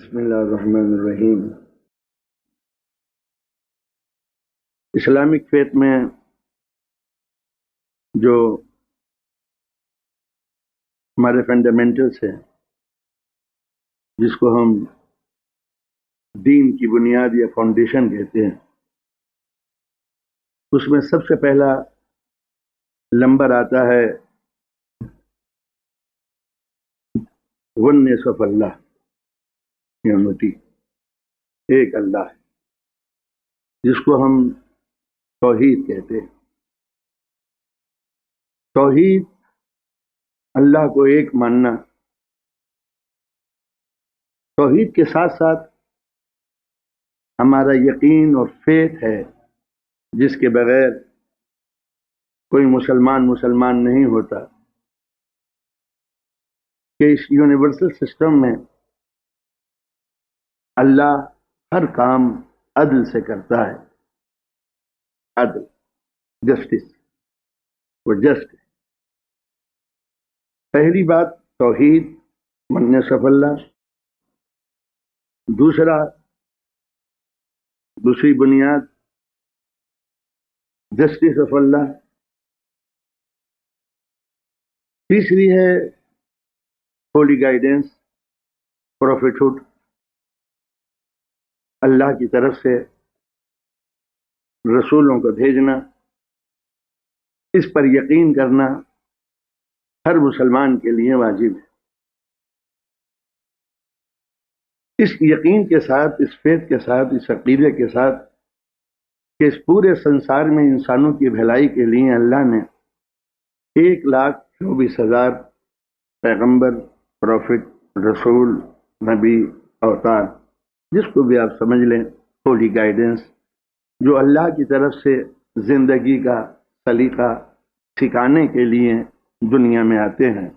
بسم اللہ الرحمن الرحیم۔ اسلامک فیتھ میں جو ہمارے فنڈامنٹلس ہیں، جس کو ہم دین کی بنیاد یا فاؤنڈیشن کہتے ہیں، اس میں سب سے پہلا نمبر آتا ہے ونس آف اللہ، یونٹی، ایک اللہ ہے، جس کو ہم توحید کہتے ہیں۔ توحید اللہ کو ایک ماننا، توحید کے ساتھ ساتھ ہمارا یقین اور فیتھ ہے، جس کے بغیر کوئی مسلمان نہیں ہوتا، کہ اس یونیورسل سسٹم میں اللہ ہر کام عدل سے کرتا ہے۔ عدل، جسٹس، وہ جسٹ ہے۔ پہلی بات توحید، ونس آف اللہ۔ دوسری بنیاد جسٹس آف اللہ۔ تیسری ہے ہولی گائیڈنس، پروفیٹہڈ، اللہ کی طرف سے رسولوں کو بھیجنا، اس پر یقین کرنا ہر مسلمان کے لیے واجب ہے۔ اس یقین کے ساتھ، اس فیتھ کے ساتھ، اس عقیدے کے ساتھ کہ اس پورے سنسار میں انسانوں کی بھلائی کے لیے اللہ نے 1,24,000 پیغمبر، پروفٹ، رسول، نبی، اوتار، جس کو بھی آپ سمجھ لیں، ہولی گائیڈنس، جو اللہ کی طرف سے زندگی کا سلیقہ سکھانے کے لیے دنیا میں آتے ہیں،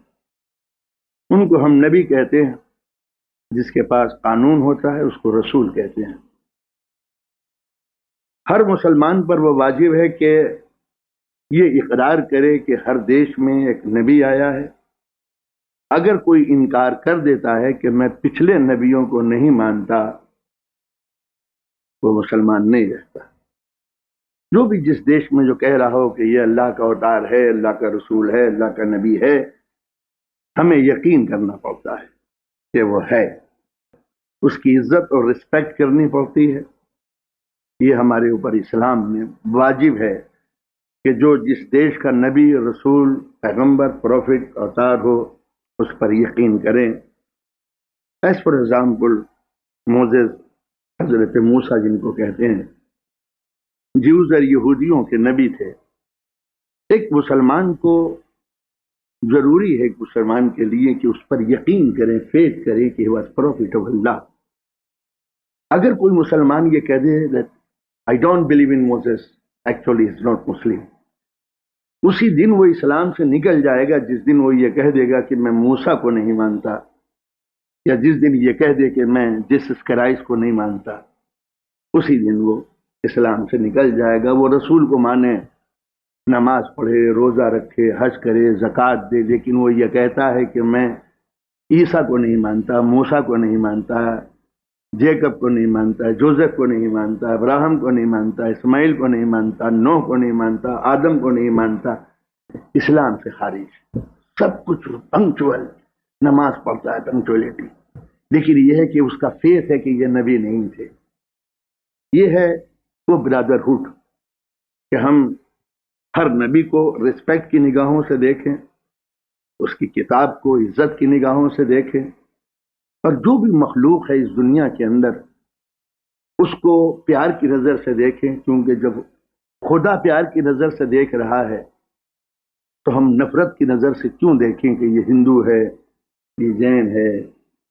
ان کو ہم نبی کہتے ہیں۔ جس کے پاس قانون ہوتا ہے اس کو رسول کہتے ہیں۔ ہر مسلمان پر وہ واجب ہے کہ یہ اقرار کرے کہ ہر دیش میں ایک نبی آیا ہے۔ اگر کوئی انکار کر دیتا ہے کہ میں پچھلے نبیوں کو نہیں مانتا، وہ مسلمان نہیں رہتا۔ جو بھی جس دیش میں جو کہہ رہا ہو کہ یہ اللہ کا اوتار ہے، اللہ کا رسول ہے، اللہ کا نبی ہے، ہمیں یقین کرنا پڑتا ہے کہ وہ ہے، اس کی عزت اور رسپیکٹ کرنی پڑتی ہے۔ یہ ہمارے اوپر اسلام میں واجب ہے کہ جو جس دیش کا نبی، رسول، پیغمبر، پروفٹ، اوتار ہو، اس پر یقین کریں۔ ایز فار ایگزامپل موسیس، حضرت موسیٰ جن کو کہتے ہیں، جیوز اور یہودیوں کے نبی تھے۔ ایک مسلمان کو ضروری ہے، ایک مسلمان کے لیے، کہ اس پر یقین کریں، فیتھ کریں کہ وہ پروفٹ آف اللہ۔ اگر کوئی مسلمان یہ کہہ دے that I don't believe in Moses, actually he's not Muslim، اسی دن وہ اسلام سے نکل جائے گا جس دن وہ یہ کہہ دے گا کہ میں موسیٰ کو نہیں مانتا، یا جس دن یہ کہہ دے کہ میں جیسس کرائسٹ کو نہیں مانتا، اسی دن وہ اسلام سے نکل جائے گا۔ وہ رسول کو مانے، نماز پڑھے، روزہ رکھے، حج کرے، زکوٰۃ دے، لیکن وہ یہ کہتا ہے کہ میں عیسیٰ کو نہیں مانتا، موسیٰ کو نہیں مانتا، جیکب کو نہیں مانتا، جوزف کو نہیں مانتا، ابراہم کو نہیں مانتا، اسماعیل کو نہیں مانتا، نوح کو نہیں مانتا، آدم کو نہیں مانتا، اسلام سے خارج۔ سب کچھ پنکچوئل، نماز پڑھتا ہے، پنکچوئلٹی، لیکن یہ ہے کہ اس کا فیتھ ہے کہ یہ نبی نہیں تھے۔ یہ ہے وہ برادرہڈ، کہ ہم ہر نبی کو رسپیکٹ کی نگاہوں سے دیکھیں، اس کی کتاب کو عزت کی نگاہوں سے دیکھیں، اور جو بھی مخلوق ہے اس دنیا کے اندر، اس کو پیار کی نظر سے دیکھیں، کیونکہ جب خدا پیار کی نظر سے دیکھ رہا ہے تو ہم نفرت کی نظر سے کیوں دیکھیں کہ یہ ہندو ہے، یہ جین ہے،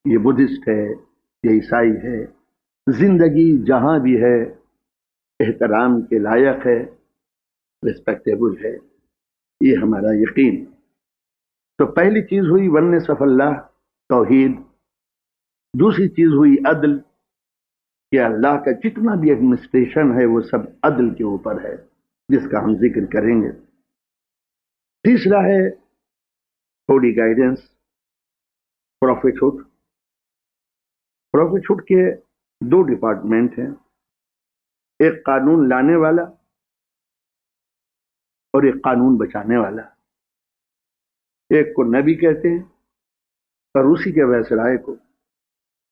یہ بدھسٹ ہے، یہ عیسائی ہے۔ زندگی جہاں بھی ہے احترام کے لائق ہے، ریسپیکٹیبل ہے، یہ ہمارا یقین۔ تو پہلی چیز ہوئی ونس آف اللہ، توحید۔ دوسری چیز ہوئی عدل، کہ اللہ کا جتنا بھی ایڈمنسٹریشن ہے وہ سب عدل کے اوپر ہے، جس کا ہم ذکر کریں گے۔ تیسرا ہے ہولی گائیڈنس، پروفیٹہڈ۔ پروفیٹہڈ کے دو ڈپارٹمنٹ ہیں، ایک قانون لانے والا اور ایک قانون بچانے والا۔ ایک کو نبی کہتے ہیں اور اسی کے ویسرائے کو،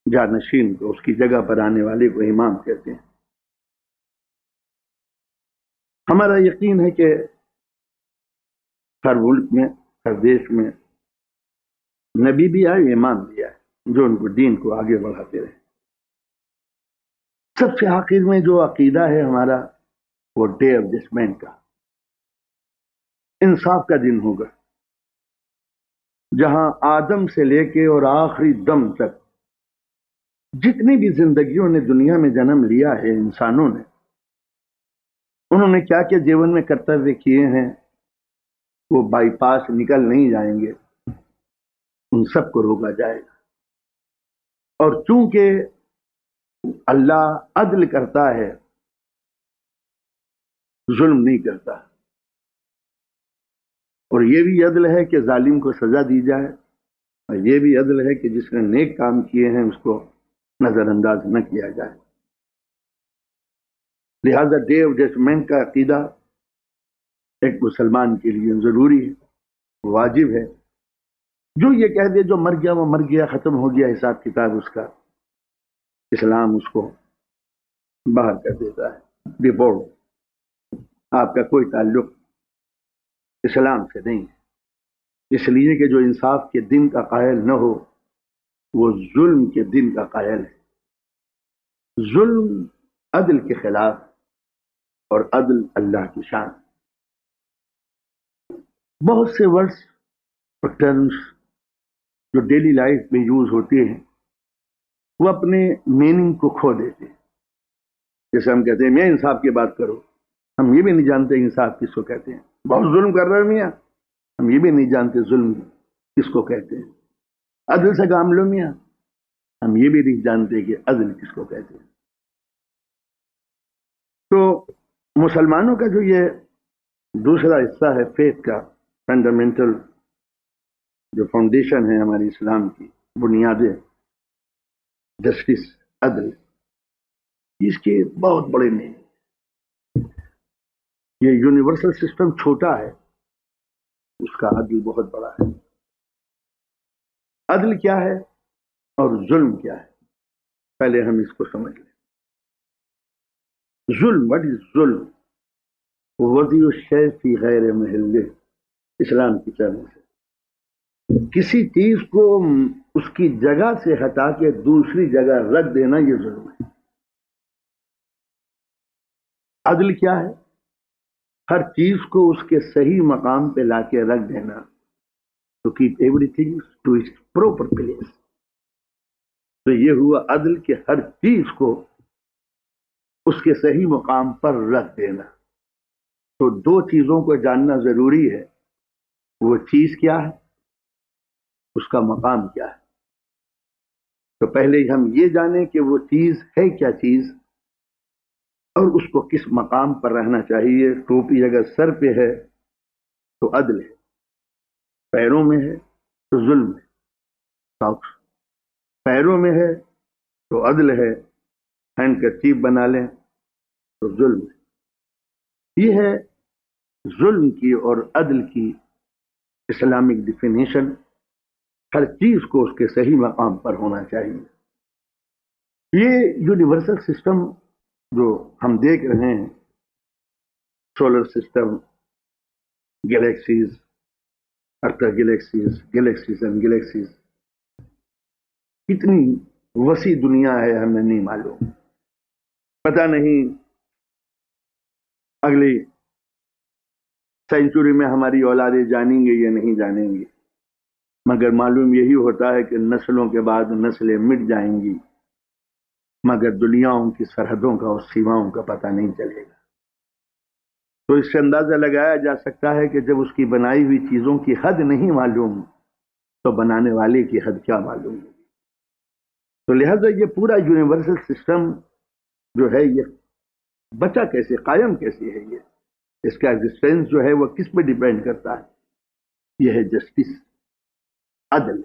جانشین کو، اس کی جگہ پر آنے والے کو امام کہتے ہیں۔ ہمارا یقین ہے کہ ہر ملک میں، ہر دیش میں نبی بھی آئے، امام بھی آئے، جو ان کو دین کو آگے بڑھاتے رہے۔ سب سے آخر میں جو عقیدہ ہے ہمارا، وہ ڈے آف ججمنٹ کا، انصاف کا دن ہوگا، جہاں آدم سے لے کے اور آخری دم تک جتنی بھی زندگیوں نے دنیا میں جنم لیا ہے انسانوں نے، انہوں نے کیا کیا جیون میں کرتویہ کیے ہیں، وہ بائی پاس نکل نہیں جائیں گے، ان سب کو روکا جائے گا۔ اور چونکہ اللہ عدل کرتا ہے، ظلم نہیں کرتا، اور یہ بھی عدل ہے کہ ظالم کو سزا دی جائے، اور یہ بھی عدل ہے کہ جس نے نیک کام کیے ہیں اس کو نظر انداز نہ کیا جائے۔ لہذا ڈے آف ججمنٹ کا عقیدہ ایک مسلمان کے لیے ضروری ہے، واجب ہے۔ جو یہ کہہ دے جو مر گیا وہ مر گیا، ختم ہو گیا حساب کتاب اس کا، اسلام اس کو باہر کر دیتا ہے، ڈپورٹ۔ آپ کا کوئی تعلق اسلام سے نہیں ہے، اس لیے کہ جو انصاف کے دن کا قائل نہ ہو وہ ظلم کے دن کا قائل ہے۔ ظلم عدل کے خلاف، اور عدل اللہ کی شان۔ بہت سے ورڈز اور ٹرمز جو ڈیلی لائف میں یوز ہوتے ہیں وہ اپنے میننگ کو کھو دیتے ہیں۔ جیسے ہم کہتے ہیں میں انصاف کی بات کرو، ہم یہ بھی نہیں جانتے انصاف کس کو کہتے ہیں۔ بہت ظلم کر رہے ہیں میاں، ہم یہ بھی نہیں جانتے ظلم کس کو کہتے ہیں۔ عدل سے کام لو میاں، ہم یہ بھی نہیں جانتے کہ عدل کس کو کہتے ہیں۔ تو مسلمانوں کا جو یہ دوسرا حصہ ہے فیتھ کا، فنڈامنٹل جو فاؤنڈیشن ہے ہمارے اسلام کی بنیادیں، جسٹس، عدل، اس کے بہت بڑے نہیں۔ یہ یونیورسل سسٹم چھوٹا ہے، اس کا عدل بہت بڑا ہے۔ عدل کیا ہے اور ظلم کیا ہے، پہلے ہم اس کو سمجھ لیں۔ ظلم، وٹ از ظلم؟ وضع الشیء فی غیر محلہ، اسلام کی طرف سے کسی چیز کو اس کی جگہ سے ہٹا کے دوسری جگہ رکھ دینا، یہ ظلم ہے۔ عدل کیا ہے؟ ہر چیز کو اس کے صحیح مقام پہ لا کے رکھ دینا، to keep everything to its proper place۔ تو یہ ہوا عدل کہ ہر چیز کو اس کے صحیح مقام پر رکھ دینا۔ تو دو چیزوں کو جاننا ضروری ہے، وہ چیز کیا ہے، اس کا مقام کیا ہے۔ تو پہلے ہم یہ جانیں کہ وہ چیز ہے کیا چیز، اور اس کو کس مقام پر رہنا چاہیے۔ ٹوپی اگر سر پہ ہے تو عدل ہے، پیروں میں ہے تو ظلم ہے۔ ساکس پیروں میں ہے تو عدل ہے، ہینڈ کرچیف بنا لیں تو ظلم ہے۔ یہ ہے ظلم کی اور عدل کی اسلامک ڈیفینیشن۔ ہر چیز کو اس کے صحیح مقام پر ہونا چاہیے۔ یہ یونیورسل سسٹم جو ہم دیکھ رہے ہیں، solar system, galaxies, other galaxies, galaxies and galaxies, کتنی وسیع دنیا ہے ہمیں نہیں معلوم۔ پتہ نہیں اگلی سینچری میں ہماری اولادیں جانیں گے یا نہیں جانیں گی، مگر معلوم یہی ہوتا ہے کہ نسلوں کے بعد نسلیں مٹ جائیں گی، مگر دنیاؤں کی سرحدوں کا اور سیماؤں کا پتہ نہیں چلے گا۔ تو اس سے اندازہ لگایا جا سکتا ہے کہ جب اس کی بنائی ہوئی چیزوں کی حد نہیں معلوم تو بنانے والے کی حد کیا معلوم ہے۔ تو لہذا یہ پورا یونیورسل سسٹم جو ہے یہ بچا کیسے، قائم کیسے ہے، یہ اس کا ایگزسٹنس جو ہے وہ کس پہ ڈیپینڈ کرتا ہے؟ یہ ہے جسٹس، عدل،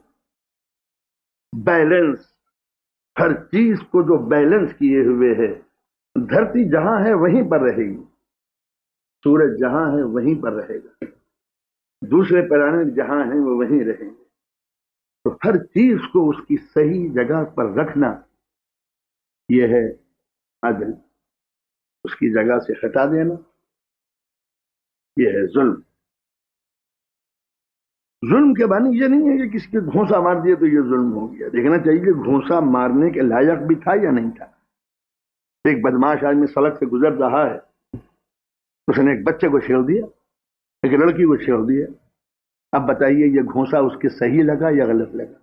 بیلنس، ہر چیز کو جو بیلنس کیے ہوئے ہے. دھرتی جہاں ہے وہیں پر رہے گی, سورج جہاں ہے وہیں پر رہے گا, دوسرے پلانٹ جہاں ہیں وہ وہیں رہیں گے. تو ہر چیز کو اس کی صحیح جگہ پر رکھنا یہ ہے عدل. اس کی جگہ سے ہٹا دینا یہ ہے ظلم. ظلم کے معنی یہ نہیں ہے کہ کسی کے گھونسا مار دیا تو یہ ظلم ہو گیا. دیکھنا چاہیے کہ گھونسا مارنے کے لائق بھی تھا یا نہیں تھا. ایک بدماش آدمی سڑک سے گزر رہا ہے, اس نے ایک بچے کو چھیڑ دیا, ایک لڑکی کو چھیڑ دیا. اب بتائیے یہ گھونسا اس کے صحیح لگا یا غلط لگا؟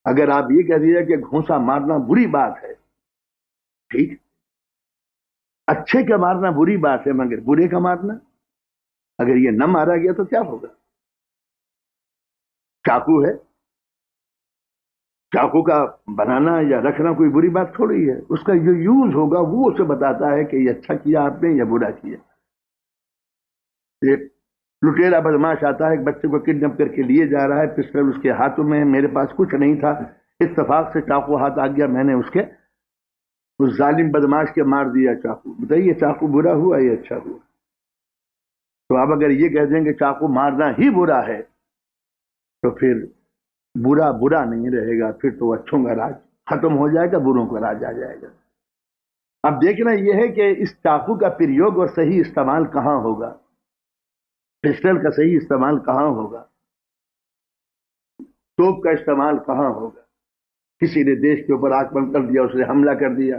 اگر آپ یہ کہہ دیے کہ گھونسا مارنا بری بات ہے, ٹھیک, اچھے کا مارنا بری بات ہے, مگر برے کا مارنا, اگر یہ نہ مارا گیا تو کیا ہوگا؟ چاقو ہے, چاقو کا بنانا یا رکھنا کوئی بری بات تھوڑی ہے. اس کا جو یوز ہوگا وہ اسے بتاتا ہے کہ یہ اچھا کیا آپ نے یا برا کیا. ایک لٹیرا بدماش آتا ہے, ایک بچے کو کڈنیپ کر کے لیے جا رہا ہے, پسٹل اس کے ہاتھوں میں, میرے پاس کچھ نہیں تھا, اتفاق سے چاقو ہاتھ آ گیا, میں نے اس ظالم بدماش کے مار دیا چاقو. بتائیے چاقو برا ہوا یا اچھا ہوا؟ تو آپ اگر یہ کہہ دیں کہ چاقو مارنا ہی برا ہے تو پھر برا برا نہیں رہے گا, پھر تو اچھوں کا راج ختم ہو جائے گا, بروں کا راج آ جائے گا. اب دیکھنا یہ ہے کہ اس چاقو کا پریوگ اور صحیح استعمال کہاں ہوگا, پسٹل کا صحیح استعمال کہاں ہوگا, توپ کا استعمال کہاں ہوگا. کسی نے دیش کے اوپر آکرمن کر دیا, اس نے حملہ کر دیا.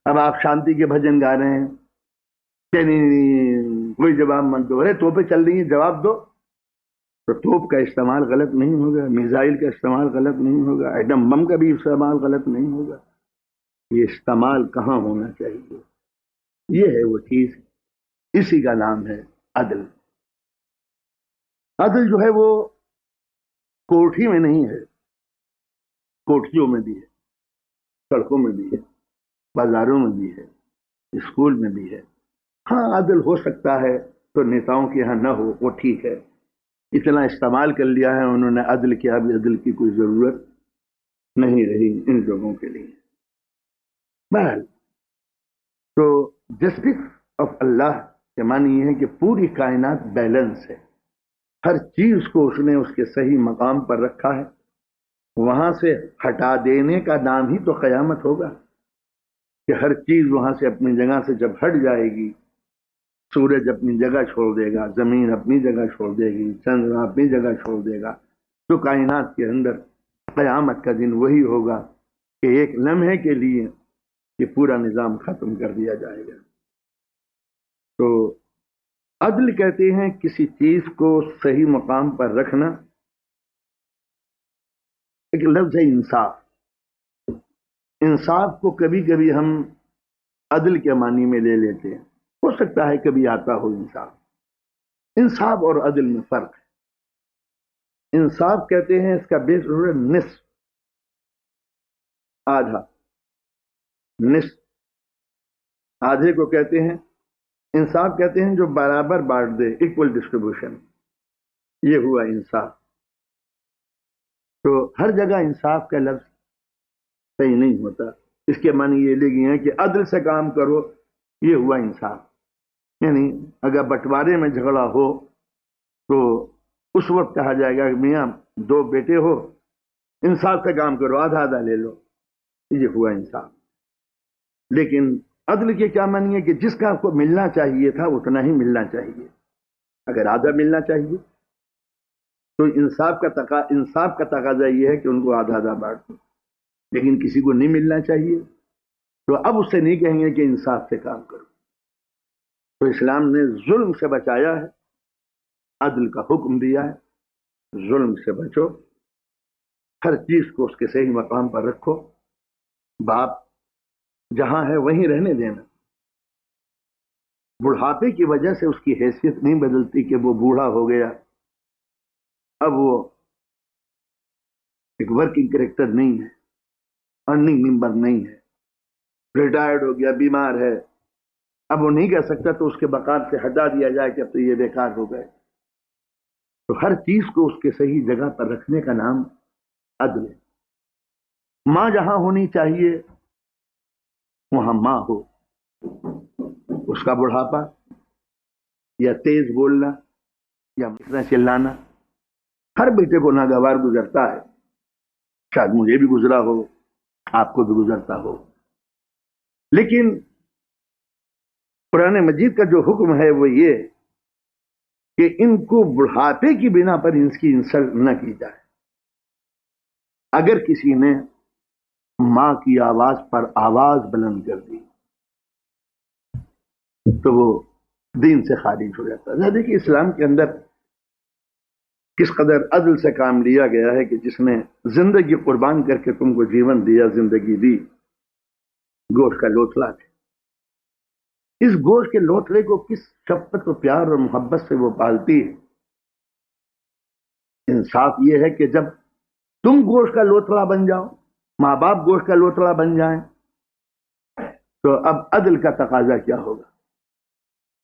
اب آپ شانتی کے بھجن گا رہے ہیں کہ نہیں کوئی جواب مت دو, ارے توپیں چل رہی ہیں جواب دو. تو توپ کا استعمال غلط نہیں ہوگا, میزائل کا استعمال غلط نہیں ہوگا, ایٹم بم کا بھی استعمال غلط نہیں ہوگا. یہ استعمال کہاں ہونا چاہیے, یہ ہے وہ چیز, اسی کا نام ہے عدل. عدل جو ہے وہ کوٹھی میں نہیں ہے, کوٹھیوں میں بھی ہے, سڑکوں میں بھی ہے, بازاروں میں بھی ہے, اسکول میں بھی ہے. ہاں عدل ہو سکتا ہے تو نیتاؤں کے یہاں نہ ہو, وہ ٹھیک ہے, اتنا استعمال کر لیا ہے انہوں نے عدل کیا, بھی عدل کی کوئی ضرورت نہیں رہی ان لوگوں کے لیے. بہرحال تو جسٹس آف اللہ کے معنی یہ ہے کہ پوری کائنات بیلنس ہے, ہر چیز کو اس نے اس کے صحیح مقام پر رکھا ہے. وہاں سے ہٹا دینے کا نام ہی تو قیامت ہوگا, کہ ہر چیز وہاں سے اپنی جگہ سے جب ہٹ جائے گی, سورج اپنی جگہ چھوڑ دے گا, زمین اپنی جگہ چھوڑ دے گی, چندر اپنی جگہ چھوڑ دے گا, تو کائنات کے اندر قیامت کا دن وہی ہوگا کہ ایک لمحے کے لیے یہ پورا نظام ختم کر دیا جائے گا. تو عدل کہتے ہیں کسی چیز کو صحیح مقام پر رکھنا. ایک لفظ ہے انصاف. انصاف کو کبھی کبھی ہم عدل کے معنی میں لے لیتے ہیں, ہو سکتا ہے کبھی آتا ہو انصاف. انصاف اور عدل میں فرق ہے. انصاف کہتے ہیں اس کا بیس ہے نصف, آدھا, نصف, آدھے کو کہتے ہیں انصاف, کہتے ہیں جو برابر بانٹ دے, ایکول ڈسٹریبیوشن, یہ ہوا انصاف. تو ہر جگہ انصاف کا لفظ صحیح نہیں ہوتا, اس کے معنی یہ لے گئے ہیں کہ عدل سے کام کرو, یہ ہوا انصاف. یعنی اگر بٹوارے میں جھگڑا ہو تو اس وقت کہا جائے گا کہ میاں دو بیٹے ہو, انصاف سے کام کرو, آدھا آدھا لے لو, یہ ہوا انصاف. لیکن عدل کے کیا معنی ہے کہ جس کا آپ کو ملنا چاہیے تھا اتنا ہی ملنا چاہیے. اگر آدھا ملنا چاہیے تو انصاف کا تقاضا یہ ہے کہ ان کو آدھا آدھا بانٹ دو. لیکن کسی کو نہیں ملنا چاہیے تو اب اس سے نہیں کہیں گے کہ انصاف سے کام کرو. تو اسلام نے ظلم سے بچایا ہے, عدل کا حکم دیا ہے, ظلم سے بچو, ہر چیز کو اس کے صحیح مقام پر رکھو. باپ جہاں ہے وہیں رہنے دینا. بڑھاپے کی وجہ سے اس کی حیثیت نہیں بدلتی کہ وہ بوڑھا ہو گیا, اب وہ ایک ورکنگ کریکٹر نہیں ہے, ارننگ ممبر نہیں ہے, ریٹائرڈ ہو گیا, بیمار ہے, اب وہ نہیں کہہ سکتا تو اس کے بقار سے ہٹا دیا جائے کہ اب تو یہ بیکار ہو گئے. تو ہر چیز کو اس کے صحیح جگہ پر رکھنے کا نام عدل ہے. ماں جہاں ہونی چاہیے وہاں ماں ہو، اس کا بڑھاپا یا تیز بولنا یا چلانا ہر بیٹے کو ناگوار گزرتا ہے، شاید مجھے بھی گزرا ہو، آپ کو بھی گزرتا ہو، لیکن قرآن مجید کا جو حکم ہے وہ یہ کہ ان کو بڑھاپے کی بنا پر ان کی انسلٹ نہ کی جائے۔ اگر کسی نے ماں کی آواز پر آواز بلند کر دی تو وہ دین سے خارج ہو جاتا ہے۔ دیکھیے اسلام کے اندر کس قدر عدل سے کام لیا گیا ہے کہ جس نے زندگی قربان کر کے تم کو جیون دیا، زندگی دی، گوشت کا لوتھڑا تھے، اس گوشت کے لوتھڑے کو کس شفقت و پیار اور محبت سے وہ پالتی ہے۔ انصاف یہ ہے کہ جب تم گوشت کا لوتھڑا بن جاؤ، ماں باپ گوشت کا لوتھڑا بن جائیں، تو اب عدل کا تقاضا کیا ہوگا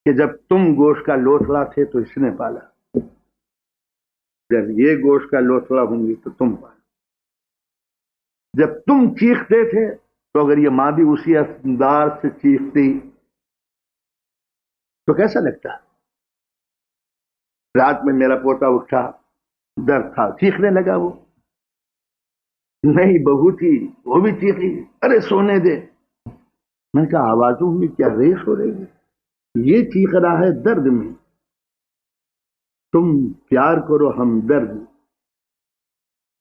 کہ جب تم گوشت کا لوتھڑا تھے تو اس نے پالا، جب یہ گوشت کا لوتھڑا ہوں گی تو تم پالا۔ جب تم چیختے تھے تو اگر یہ ماں بھی اسی انداز سے چیختی تو کیسا لگتا؟ رات میں میرا پوتا اٹھا، درد تھا، چیخنے لگا، وہ نہیں بہو تھی وہ بھی چیخی، ارے سونے دے۔ میں نے کہا آوازوں میں کیا ریس ہو رہی ہے؟ یہ چیخ رہا ہے درد میں، تم پیار کرو ہم درد،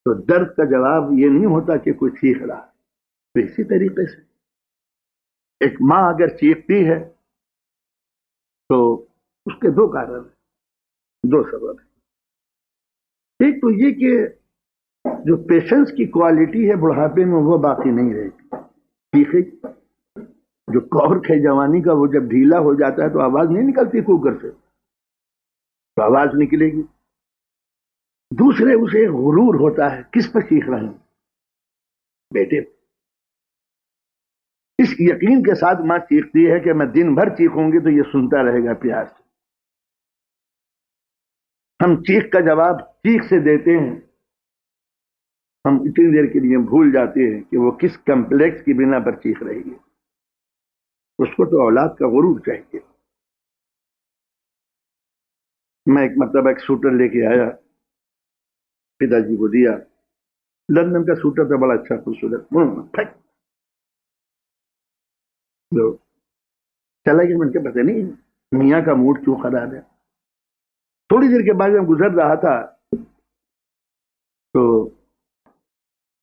تو درد کا جواب یہ نہیں ہوتا کہ کوئی چیخ رہا۔ تو اسی طریقے سے ایک ماں اگر چیختی ہے تو اس کے دو کارن ہیں، دو سبب ہیں۔ ایک تو یہ کہ جو پیشنس کی کوالٹی ہے بڑھاپے میں وہ باقی نہیں رہتی، چیخے جو کورک ہے جوانی کا وہ جب ڈھیلا ہو جاتا ہے تو آواز نہیں نکلتی کوکر سے، تو آواز نکلے گی۔ دوسرے اسے غرور ہوتا ہے، کس پر چیخ رہے ہیں؟ بیٹے۔ اس یقین کے ساتھ ماں چیختی ہے کہ میں دن بھر چیخوں گی تو یہ سنتا رہے گا پیار سے۔ ہم چیخ کا جواب چیخ سے دیتے ہیں، ہم اتنی دیر کے لیے بھول جاتے ہیں کہ وہ کس کمپلیکس کی بنا پر چیخ رہی ہے۔ اس کو تو اولاد کا غرور چاہیے۔ میں ایک مرتبہ ایک سوٹر لے کے آیا، پتا جی کو دیا، لندن کا سوٹر تھا، بڑا اچھا خوبصورت، چلا گیا۔ میں پتہ نہیں میاں کا موڈ کیوں خراب ہے۔ تھوڑی دیر کے بعد میں گزر رہا تھا تو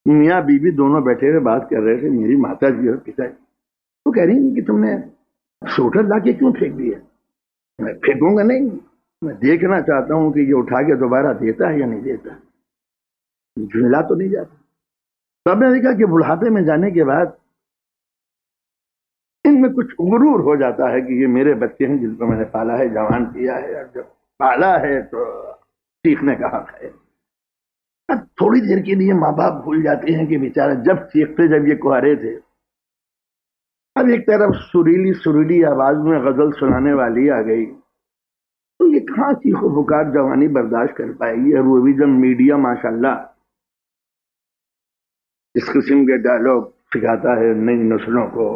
میاں بیوی دونوں بیٹھے ہوئے بات کر رہے تھے، میری ماتا جی اور پتا جی۔ وہ کہہ رہی کہ تم نے سوٹر لا کے کیوں پھینک دیا؟ میں پھینکوں گا نہیں، میں دیکھنا چاہتا ہوں کہ یہ اٹھا کے دوبارہ دیتا ہے یا نہیں دیتا، جھلا تو نہیں جاتا۔ تب میں نے کہا کہ بڑھاپے میں جانے کے بعد ان میں کچھ غرور ہو جاتا ہے کہ یہ میرے بچے ہیں جن کو میں نے پالا ہے، جوان کیا ہے، اور جب پالا ہے تو سیکھنے کا حق ہے۔ اب تھوڑی دیر کے لیے ماں باپ بھول جاتے ہیں کہ بیچارہ جب چیختے جب یہ کوارے تھے، اب ایک طرف سریلی آواز میں غزل سنانے والی آ گئی تو یہ کہاں چیخو پکار جوانی برداشت کر پائے گی۔ اور وہ بھی جب میڈیا ماشاءاللہ اس قسم کے ڈائلوگ سکھاتا ہے نئی نسلوں کو،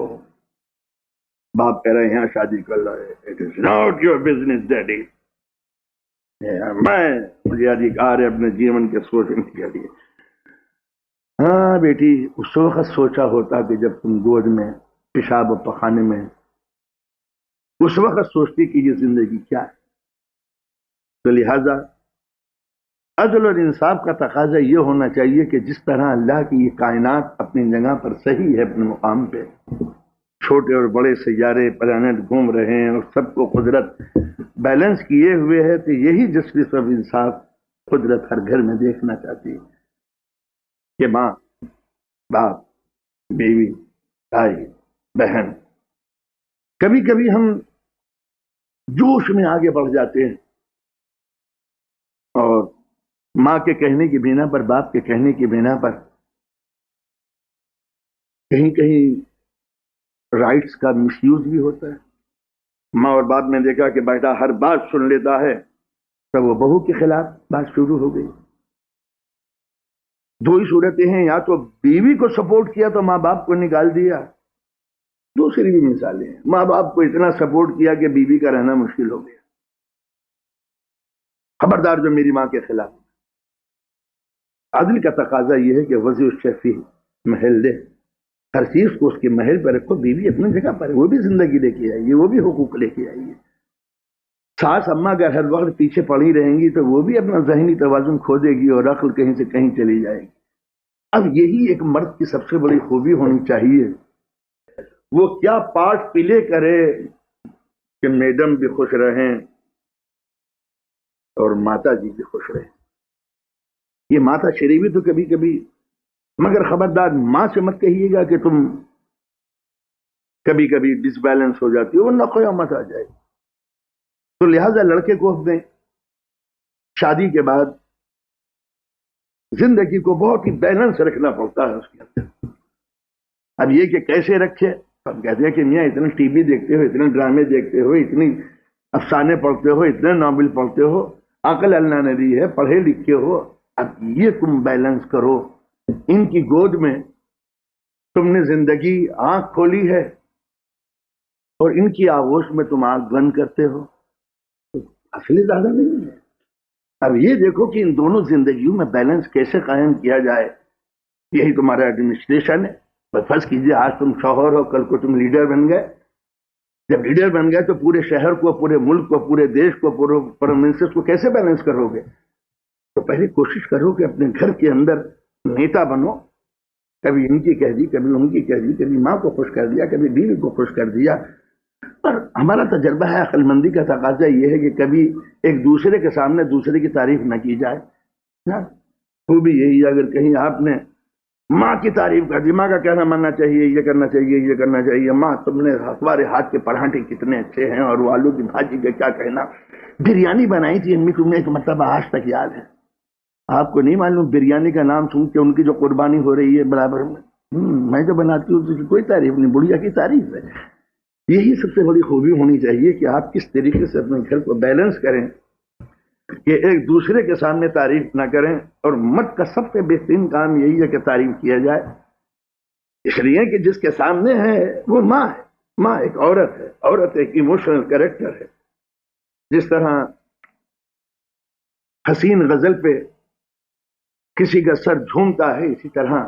باپ کہہ رہے ہیں یہاں شادی کر لو، it is not your business daddy, مجھے ادھیکار ہے اپنے جیون کے سوچنے کے لیے۔ ہاں بیٹی، اس وقت سوچا ہوتا کہ جب تم گود میں پیشاب و پخانے میں، اس وقت سوچتی کہ یہ زندگی کیا ہے۔ تو لہذا عدل اور انصاف کا تقاضا یہ ہونا چاہیے کہ جس طرح اللہ کی یہ کائنات اپنی جگہ پر صحیح ہے، اپنے مقام پہ چھوٹے اور بڑے سیارے پلانٹ گھوم رہے ہیں اور سب کو قدرت بیلنس کیے ہوئے ہے، تو یہی جسٹس اور انصاف قدرت ہر گھر میں دیکھنا چاہتی ہے کہ ماں باپ بیوی بھائی بہن، کبھی کبھی ہم جوش میں آگے بڑھ جاتے ہیں اور ماں کے کہنے کی بنا پر، باپ کے کہنے کی بنا پر کہیں کہیں رائٹس کا مس یوز بھی ہوتا ہے۔ ماں اور باپ نے دیکھا کہ بیٹا ہر بات سن لیتا ہے، تب وہ بہو کے خلاف بات شروع ہو گئی۔ دو ہی صورتیں ہیں، یا تو بیوی کو سپورٹ کیا تو ماں باپ کو نکال دیا، دوسری بھی مثالیں ہیں ماں باپ کو اتنا سپورٹ کیا کہ بیوی کا رہنا مشکل ہو گیا، خبردار جو میری ماں کے خلاف۔ عدل کا تقاضا یہ ہے کہ وضع الشفیع محل دے، ہر چیز کو اس کے محل پر رکھو، بیوی اپنی جگہ پر ہے، وہ بھی زندگی لے کے آئیے، وہ بھی حقوق لے کے آئیے۔ ساس اماں اگر ہر وقت پیچھے پڑی رہیں گی تو وہ بھی اپنا ذہنی توازن کھو دے گی اور عقل کہیں سے کہیں چلی جائے گی۔ اب یہی ایک مرد کی سب سے بڑی خوبی ہونی چاہیے، وہ کیا پارٹ پلے کرے کہ میڈم بھی خوش رہیں اور ماتا جی بھی خوش رہیں۔ یہ ماتا شریفی تو کبھی کبھی، مگر خبردار ماں سے مت کہیے گا کہ تم کبھی کبھی ڈس بیلنس ہو جاتی ہو، ورنہ قیامت آ جائے۔ تو لہذا لڑکے کو اپنے شادی کے بعد زندگی کو بہت ہی بیلنس رکھنا پڑتا ہے اس کے اندر۔ اب یہ کہ کیسے رکھے، ہم کہتے ہیں کہ میاں اتنے ٹی وی دیکھتے ہو، اتنے ڈرامے دیکھتے ہو، اتنی افسانے پڑھتے ہو، اتنے ناول پڑھتے ہو، عقل اللہ نے دی ہے، پڑھے لکھے ہو، اب یہ تم بیلنس کرو۔ ان کی گود میں تم نے زندگی آنکھ کھولی ہے اور ان کی آغوش میں تم آنکھ بند کرتے ہو، اصلی زیادہ نہیں ہے۔ اب یہ دیکھو کہ ان دونوں زندگیوں میں بیلنس کیسے قائم کیا جائے، یہی تمہارا ایڈمنسٹریشن ہے۔ فرض کیجئے آج تم شوہر ہو، کل کو تم لیڈر بن گئے، جب لیڈر بن گئے تو پورے شہر کو، پورے ملک کو، پورے دیش کو، پورے پرائم منسٹر کو کیسے بیلنس کرو گے؟ تو پہلے کوشش کرو کہ اپنے گھر کے اندر نیتا بنو، کبھی ان کی کہہ دی، کبھی ان کی کہہ دی، کبھی ماں کو خوش کر دیا، کبھی بیوی کو خوش کر دیا۔ پر ہمارا تجربہ ہے، عقل مندی کا تقاضا یہ ہے کہ کبھی ایک دوسرے کے سامنے دوسرے کی تعریف نہ کی جائے۔ وہ بھی یہی، اگر کہیں آپ نے ماں کی تعریف کر دی، ماں کا کہنا ماننا چاہیے، یہ کرنا چاہیے، یہ کرنا چاہیے، ماں تم نے تمہارے ہاتھ کے پراٹھے کتنے اچھے ہیں، اور وہ آلو کی بھاجی کا کیا کہنا، بریانی بنائی تھی امی تم نے، ایک مرتبہ آج تک یاد ہے۔ آپ کو نہیں معلوم بریانی کا نام سن کے ان کی جو قربانی ہو رہی ہے برابر میں جو بناتی ہوں تو کوئی تعریف نہیں، بڑھیا کی تعریف ہے۔ یہی سب سے بڑی خوبی ہونی چاہیے کہ آپ کس طریقے سے اپنے گھر کو بیلنس کریں کہ ایک دوسرے کے سامنے تعریف نہ کریں، اور مرد کا سب سے بہترین کام یہی ہے کہ تعریف کیا جائے، اس لیے کہ جس کے سامنے ہے وہ ماں ہے، ماں ایک عورت ہے، عورت ایک ایموشنل کریکٹر ہے۔ جس طرح حسین غزل پہ کسی کا سر جھومتا ہے، اسی طرح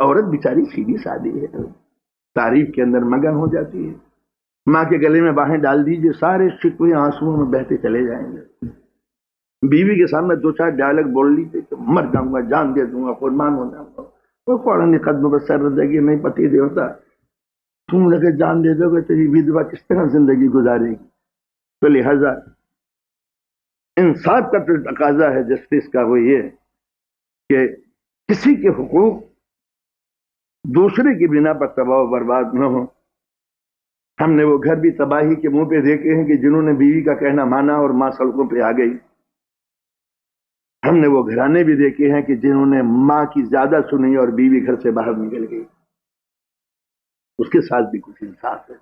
عورت بیچاری سیدھی سادی ہے، تعریف کے اندر مگن ہو جاتی ہے۔ ماں کے گلے میں باہیں ڈال دیجئے، سارے شکوے آنسوؤں میں بہتے چلے جائیں گے۔ بیوی کے سامنے دو چار ڈائلگ بول لی تو مر جاؤں گا، جان دے دوں گا، قربان ہو جاؤں گا، وہ فوراً قدم پر سر رکھ دے گی، نہیں پتی دیوتا تم لگے جان دے دو گے، تیری ودوا کس طرح زندگی گزارے گی؟ تو لہذا انصاف کا جو تقاضا ہے جسٹس کا، وہ یہ کہ کسی کے حقوق دوسرے کی بنا پر تباہ و برباد نہ ہو۔ ہم نے وہ گھر بھی تباہی کے منہ پہ دیکھے ہیں کہ جنہوں نے بیوی کا کہنا مانا اور ماں سڑکوں پہ آ گئی۔ ہم نے وہ گھرانے بھی دیکھے ہیں کہ جنہوں نے ماں کی زیادہ سنی اور بیوی گھر سے باہر نکل گئی۔ اس کے ساتھ بھی کچھ انصاف ہے،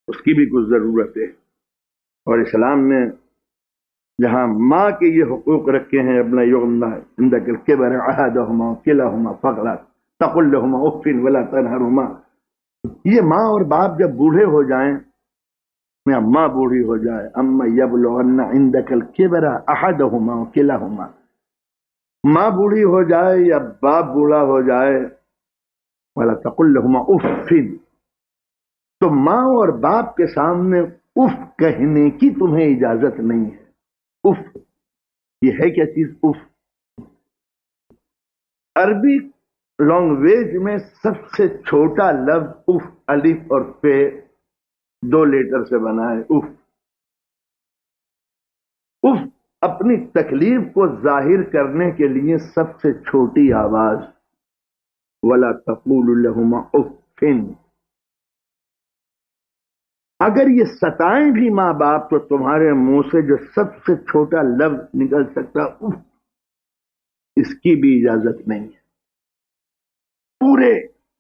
اس کی بھی کچھ ضرورت ہے، اور اسلام نے جہاں ماں کے یہ حقوق رکھے ہیں، اپنا یغمنا عندک الکبر احدہما کلاہما فلا تقل لہما اف ولا تنہرہما، یہ ماں اور باپ جب بوڑھے ہو جائیں، یا ماں بوڑھی ہو جائے، اما یبلغن عندک الکبر احدہما کلاہما، ماں بوڑھی ہو جائے یا باپ بوڑھا ہو جائے، ولا تقل لہما اف، تو ماں اور باپ کے سامنے اف کہنے کی تمہیں اجازت نہیں ہے۔ اف یہ ہے کیا چیز؟ اف عربی لینگویج میں سب سے چھوٹا لفظ اف، الف اور پے دو لیٹر سے بنا ہے۔ اف اف اپنی تکلیف کو ظاہر کرنے کے لیے سب سے چھوٹی آواز، ولا تقول لہما اف، اگر یہ ستائیں بھی ماں باپ تو تمہارے منہ سے جو سب سے چھوٹا لفظ نکل سکتا اف، اس کی بھی اجازت نہیں ہے۔ پورے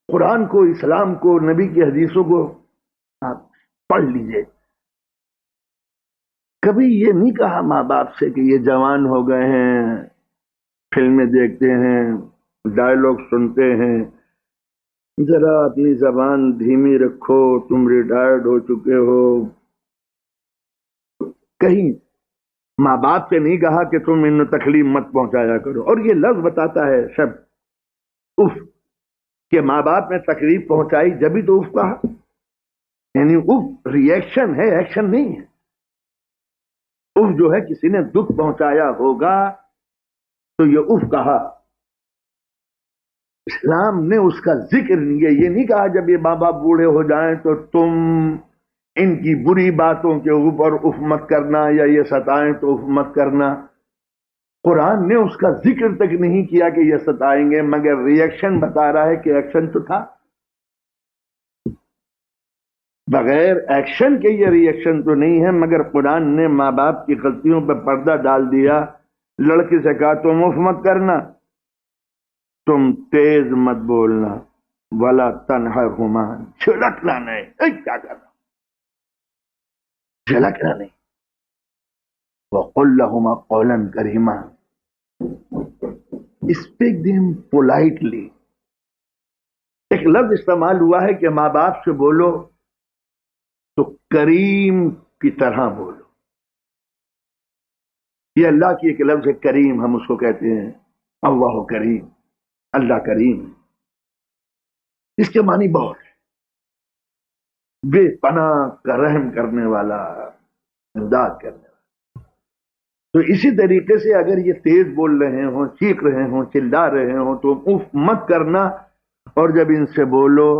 قرآن کو، اسلام کو، نبی کی حدیثوں کو آپ پڑھ لیجئے، کبھی یہ نہیں کہا ماں باپ سے کہ یہ جوان ہو گئے ہیں، فلمیں دیکھتے ہیں، ڈائلاگ سنتے ہیں، ذرا اپنی زبان دھیمی رکھو، تم ریٹائرڈ ہو چکے ہو. کہیں ماں باپ سے نہیں کہا کہ تم ان تکلیف مت پہنچایا کرو. اور یہ لفظ بتاتا ہے شب اف، کہ ماں باپ نے تکلیف پہنچائی جبھی تو اف کہا. یعنی اف ریئیکشن ہے، ایکشن نہیں ہے. اف جو ہے کسی نے دکھ پہنچایا ہوگا تو یہ اف کہا. اسلام نے اس کا ذکر یہ نہیں کہا جب یہ ماں باپ بوڑھے ہو جائیں تو تم ان کی بری باتوں کے اوپر اف مت کرنا، یا یہ ستائیں تو اف مت کرنا. قرآن نے اس کا ذکر تک نہیں کیا کہ یہ ستائیں گے، مگر ریئیکشن بتا رہا ہے کہ ایکشن تو تھا. بغیر ایکشن کے یہ ریئیکشن تو نہیں ہے، مگر قرآن نے ماں باپ کی غلطیوں پہ پردہ ڈال دیا. لڑکی سے کہا تم اف مت کرنا، تم تیز مت بولنا، ولا تنہرہما، جھڑکنا نہیں. کیا کرنا، جھڑکنا نہیں. وقل لہما قولا کریما، اسپیک دیم پولائٹلی. ایک لفظ استعمال ہوا ہے کہ ماں باپ سے بولو تو کریم کی طرح بولو. یہ اللہ کی ایک لفظ ہے کریم، ہم اس کو کہتے ہیں اللہ کریم، اللہ کریم. اس کے معنی بہت ہے، بے پناہ کا رحم کرنے والا، امداد کرنے والا. تو اسی طریقے سے اگر یہ تیز بول رہے ہوں، چیخ رہے ہوں، چلا رہے ہوں تو اف مت کرنا. اور جب ان سے بولو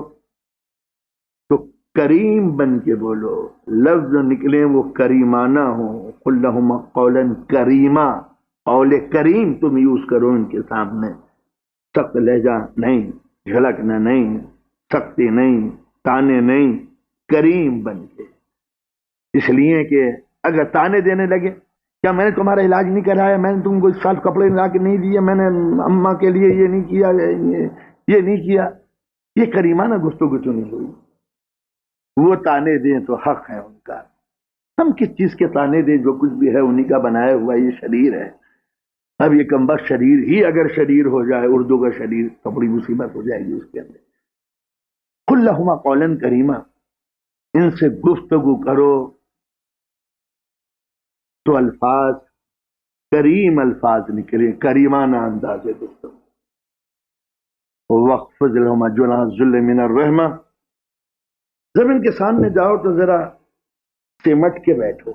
تو کریم بن کے بولو. لفظ جو نکلے وہ کریمانہ ہوں. قل لہما قولا کریما، قول کریم تم یوز کرو ان کے سامنے. سخت لہجہ نہیں، جھلکنا نہیں، سختی نہیں، تانے نہیں، کریم بن کے. اس لیے کہ اگر تانے دینے لگے، کیا میں نے تمہارا علاج نہیں کرایا، میں نے تم کو اس سال کپڑے لا کے نہیں دیے، میں نے اماں کے لیے یہ نہیں کیا، یہ نہیں کیا، یہ کریمانہ گفتگو تو نہیں ہوئی. وہ تانے دیں تو حق ہے ان کا. ہم کس چیز کے تانے دیں؟ جو کچھ بھی ہے انہی کا بنایا ہوا یہ شریر ہے. اب یہ کمبخت شریر ہی اگر شریر ہو جائے، اردو کا شریر، تو بڑی مصیبت ہو جائے گی اس کے اندر. قل لہما قولا کریما، ان سے گفتگو کرو تو الفاظ کریم الفاظ نکلے، کریمانہ انداز گفتگو. واخفض لهما جناح الذل من الرحمہ. جب ان کے سامنے جاؤ تو ذرا سمٹ کے بیٹھو،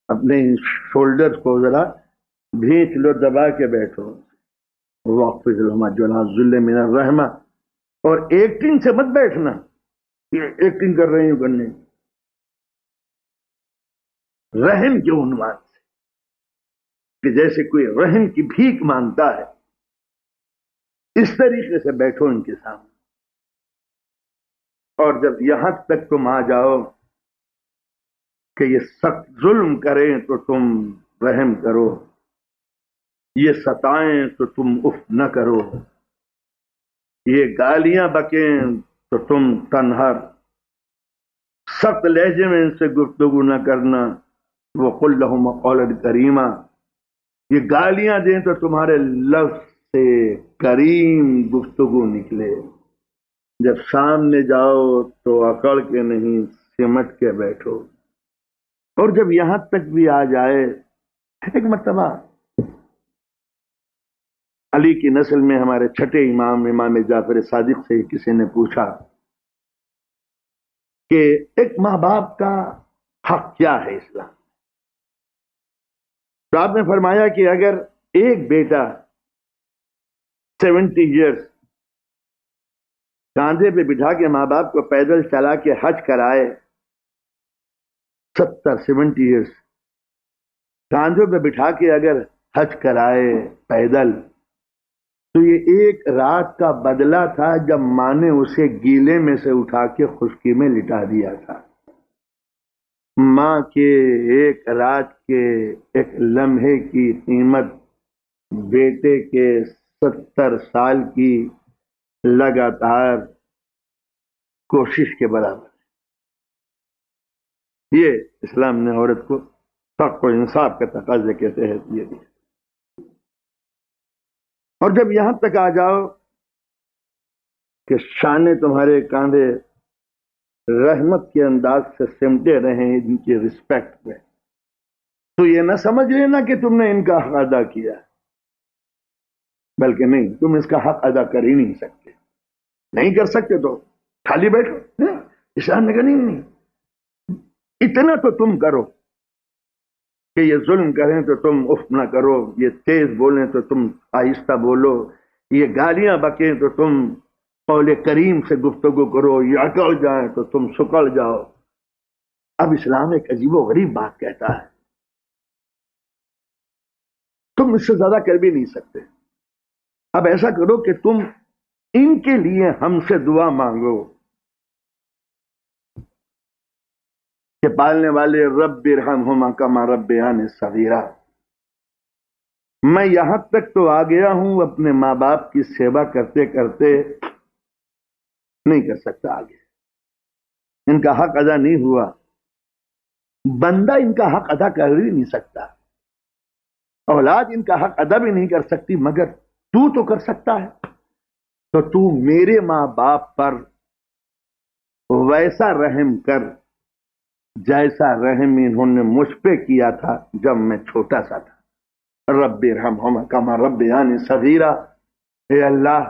اپنے شولڈر کو ذرا بھینچ لو، دبا کے بیٹھو. واخفض لهما جناح الذل من الرحمہ. اور ایکٹنگ سے مت بیٹھنا، یہ ایکٹنگ کر رہے ہیں کرنے، رحم کے عنوان سے، کہ جیسے کوئی رحم کی بھیک مانگتا ہے، اس طریقے سے بیٹھو ان کے سامنے. اور جب یہاں تک تم آ جاؤ کہ یہ سخت ظلم کریں تو تم رحم کرو، یہ ستائیں تو تم اف نہ کرو، یہ گالیاں بکیں تو تم تنہر، سخت لہجے میں ان سے گفتگو نہ کرنا. وقل لہما قولا کریما، یہ گالیاں دیں تو تمہارے لفظ سے کریم گفتگو نکلے. جب سامنے جاؤ تو اکڑ کے نہیں، سمٹ کے بیٹھو. اور جب یہاں تک بھی آ جائے، ایک مرتبہ علی کی نسل میں ہمارے چھٹے امام، امام جعفر صادق سے کسی نے پوچھا کہ ایک ماں باپ کا حق کیا ہے اسلام. تو آپ نے فرمایا کہ اگر ایک بیٹا 70 ایئرس کاندھے پہ بٹھا کے ماں باپ کو پیدل چلا کے حج کرائے، 70 ایئرس کاندھوں پہ بٹھا کے اگر حج کرائے پیدل، تو یہ ایک رات کا بدلہ تھا جب ماں نے اسے گیلے میں سے اٹھا کے خشکی میں لٹا دیا تھا. ماں کے ایک رات کے ایک لمحے کی قیمت بیٹے کے 70 سال کی لگاتار کوشش کے برابر. یہ اسلام نے عورت کو حق و انصاف کے تقاضے کے تحت یہ دیا. اور جب یہاں تک آ جاؤ کہ شانے تمہارے کاندھے رحمت کے انداز سے سمٹے رہیں ان کی رسپیکٹ میں، تو یہ نہ سمجھ لینا کہ تم نے ان کا حق ادا کیا، بلکہ نہیں، تم اس کا حق ادا کر ہی نہیں سکتے. نہیں کر سکتے تو خالی بیٹھو. اسلام نے کہا نہیں، اتنا تو تم کرو کہ یہ ظلم کریں تو تم اف نہ کرو، یہ تیز بولیں تو تم آہستہ بولو، یہ گالیاں بکیں تو تم قول کریم سے گفتگو کرو، یہ اکڑ جائیں تو تم سکڑ جاؤ. اب اسلام ایک عجیب و غریب بات کہتا ہے، تم اس سے زیادہ کر بھی نہیں سکتے. اب ایسا کرو کہ تم ان کے لیے ہم سے دعا مانگو کہ پالنے والے رب ارحمہما کما ربیانی صغیرا. میں یہاں تک تو آ گیا ہوں اپنے ماں باپ کی سیوا کرتے کرتے، نہیں کر سکتا آگے، ان کا حق ادا نہیں ہوا. بندہ ان کا حق ادا کر ہی نہیں سکتا، اولاد ان کا حق ادا بھی نہیں کر سکتی، مگر تو کر سکتا ہے. تو تو میرے ماں باپ پر ویسا رحم کر جیسا رحم انہوں نے مجھ پہ کیا تھا جب میں چھوٹا سا تھا. رب ارحمہما کما ربیانی صغیرا. اے اللہ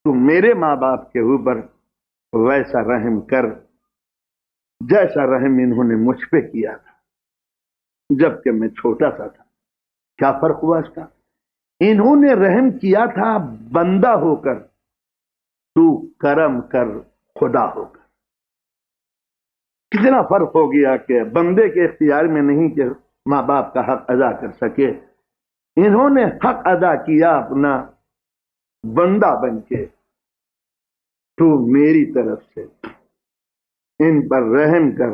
تو میرے ماں باپ کے اوپر ویسا رحم کر جیسا رحم انہوں نے مجھ پہ کیا تھا جب کہ میں چھوٹا سا تھا. کیا فرق ہوا اس کا؟ انہوں نے رحم کیا تھا بندہ ہو کر، تو کرم کر خدا ہو کر. کتنا فرق ہو گیا کہ بندے کے اختیار میں نہیں کہ ماں باپ کا حق ادا کر سکے، انہوں نے حق ادا کیا اپنا بندہ بن کے. تو میری طرف سے ان پر رحم کر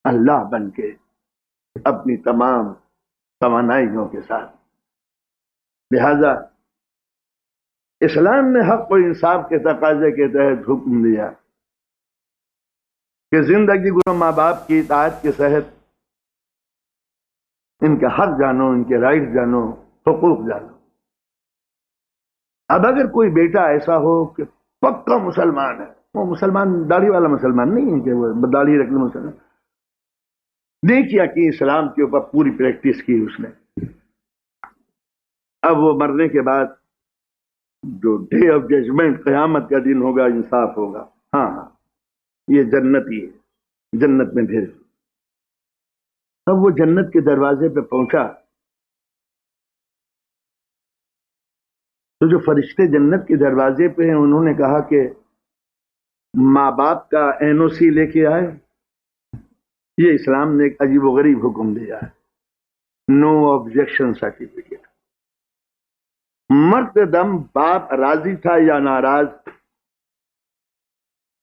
اللہ بن کے اپنی تمام توانائیوں کے ساتھ. لہذا اسلام نے حق و انصاف کے تقاضے کے تحت حکم دیا کہ زندگی گزرو ماں باپ کی اطاعت کے تحت ان کے حق جانو، ان کے رائٹ جانو، حقوق جانو. اب اگر کوئی بیٹا ایسا ہو کہ پکا مسلمان ہے، وہ مسلمان داڑھی والا مسلمان نہیں ہے کہ وہ داڑھی رکھنے مسلمان نہیں کیا کہ اسلام کے اوپر پوری پریکٹس کی اس نے، اب وہ مرنے کے بعد جو ڈے آف ججمنٹ قیامت کا دن ہوگا، انصاف ہوگا، ہاں یہ جنتی ہے، جنت میں بھیج. اب وہ جنت کے دروازے پہ پہنچا تو جو فرشتے جنت کے دروازے پہ ہیں انہوں نے کہا کہ ماں باپ کا NOC لے کے آئے. یہ اسلام نے ایک عجیب و غریب حکم دیا ہے، نو آبجیکشن سرٹیفکیٹ. مرتے دم باپ راضی تھا یا ناراض،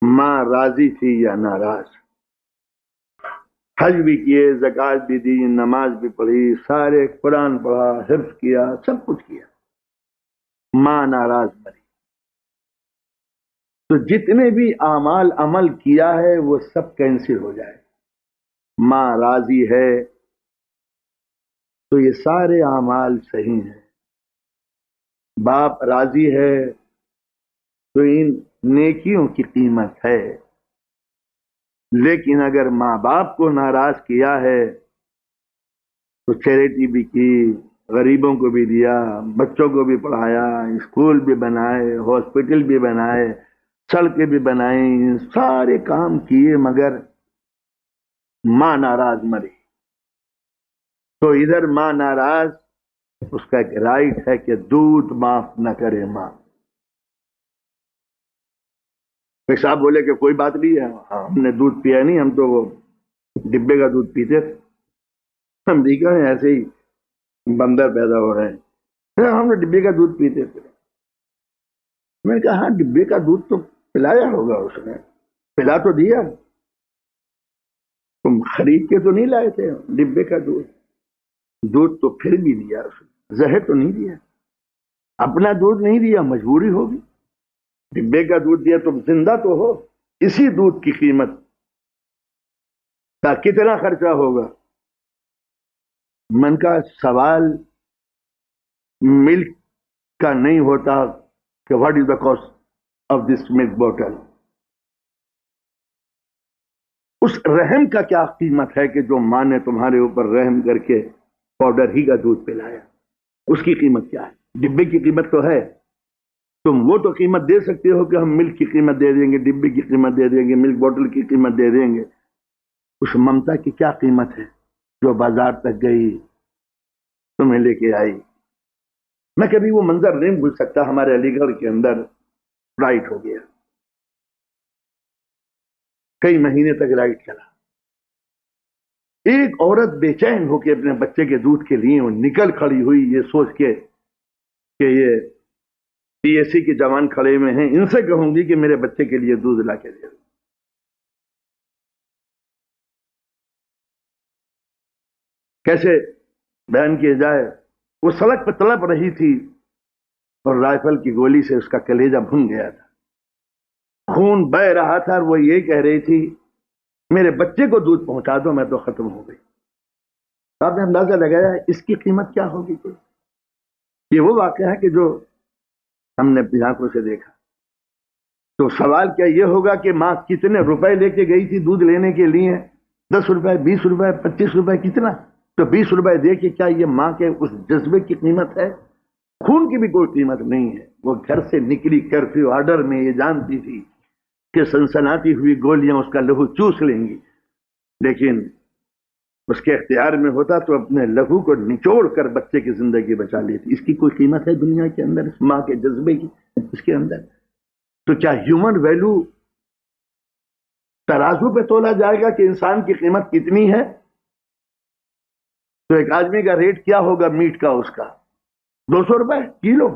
ماں راضی تھی یا ناراض، حج بھی کیے، زکات بھی دی، نماز بھی پڑھی، سارے قرآن پڑھا، حفظ کیا، سب کچھ کیا، ماں ناراض مری. تو جتنے بھی اعمال عمل کیا ہے وہ سب کینسل ہو جائے. ماں راضی ہے تو یہ سارے اعمال صحیح ہیں، باپ راضی ہے تو ان نیکیوں کی قیمت ہے. لیکن اگر ماں باپ کو ناراض کیا ہے تو چیریٹی بھی کی، غریبوں کو بھی دیا، بچوں کو بھی پڑھایا، اسکول بھی بنائے، ہاسپٹل بھی بنائے، سڑکیں بھی بنائیں، سارے کام کیے، مگر ماں ناراض مری. تو ادھر ماں ناراض، اس کا ایک رائٹ ہے کہ دودھ معاف نہ کرے ماں. صاحب بولے کہ کوئی بات نہیں ہے، ہم نے دودھ پیا نہیں، ہم تو وہ ڈبے کا دودھ پیتے تھے، ہم دیکھا ہے ایسے ہی بندر پیدا ہو رہے ہیں، ہم نے ڈبے کا دودھ پیتے تھے. میں نے کہا ہاں ڈبے کا دودھ تو پلایا ہوگا، اس نے پلا تو دیا، تم خرید کے تو نہیں لائے تھے ڈبے کا دودھ، دودھ تو پھر بھی دیا، اس نے زہر تو نہیں دیا، اپنا دودھ نہیں دیا، مجبوری ہوگی. ڈبے کا دودھ دیا تم زندہ تو ہو. اسی دودھ کی قیمت کا کتنا خرچہ ہوگا؟ من کا سوال ملک کا نہیں ہوتا کہ what is the cost of this milk bottle. اس رحم کا کیا قیمت ہے کہ جو ماں نے تمہارے اوپر رحم کر کے پاؤڈر ہی کا دودھ پلایا, اس کی قیمت کیا ہے؟ ڈبے کی قیمت تو ہے. تم وہ تو قیمت دے سکتے ہو کہ ہم ملک کی قیمت دے دیں گے, ڈبے کی قیمت دے دیں گے, ملک بوٹل کی قیمت دے دیں گے. اس ممتا کی کیا قیمت ہے جو بازار تک گئی, تمہیں لے کے آئی؟ میں کبھی وہ منظر نہیں بھول سکتا. ہمارے علی گڑھ کے اندر رائٹ ہو گیا, کئی مہینے تک رائٹ چلا. ایک عورت بے چین ہو کے اپنے بچے کے دودھ کے لیے وہ نکل کھڑی ہوئی, یہ سوچ کے کہ یہ پی ایس سی کے جوان کھڑے ہوئے ہیں, ان سے کہوں گی کہ میرے بچے کے لیے دودھ لا کے دے. کیسے بیان کیا جائے, وہ سڑک پہ تڑپ رہی تھی اور رائفل کی گولی سے اس کا کلیجہ بھن گیا تھا, خون بہ رہا تھا, اور وہ یہ کہہ رہی تھی میرے بچے کو دودھ پہنچا دو, میں تو ختم ہو گئی. آپ نے اندازہ لگایا اس کی قیمت کیا ہوگی؟ یہ وہ واقعہ ہے کہ جو ہم نے اپنی آنکھوں سے دیکھا. تو سوال کیا یہ ہوگا کہ ماں کتنے روپے لے کے گئی تھی دودھ لینے کے لیے؟ 10 روپے, 20 روپے, 25 روپے, کتنا؟ تو 20 روپے دے کے کیا یہ ماں کے اس جذبے کی قیمت ہے؟ خون کی بھی کوئی قیمت نہیں ہے. وہ گھر سے نکلی کرفیو آرڈر میں, یہ جانتی تھی کہ سنسناتی ہوئی گولیاں اس کا لہو چوس لیں گی, لیکن اس کے اختیار میں ہوتا تو اپنے لہو کو نچوڑ کر بچے کی زندگی بچا لیتی. اس کی کوئی قیمت ہے دنیا کے اندر, اس ماں کے جذبے کی اس کے اندر؟ تو کیا ہیومن ویلو ترازو پہ تولا جائے گا کہ انسان کی قیمت کتنی ہے؟ تو ایک آدمی کا ریٹ کیا ہوگا میٹ کا, اس کا 200 روپے کلو.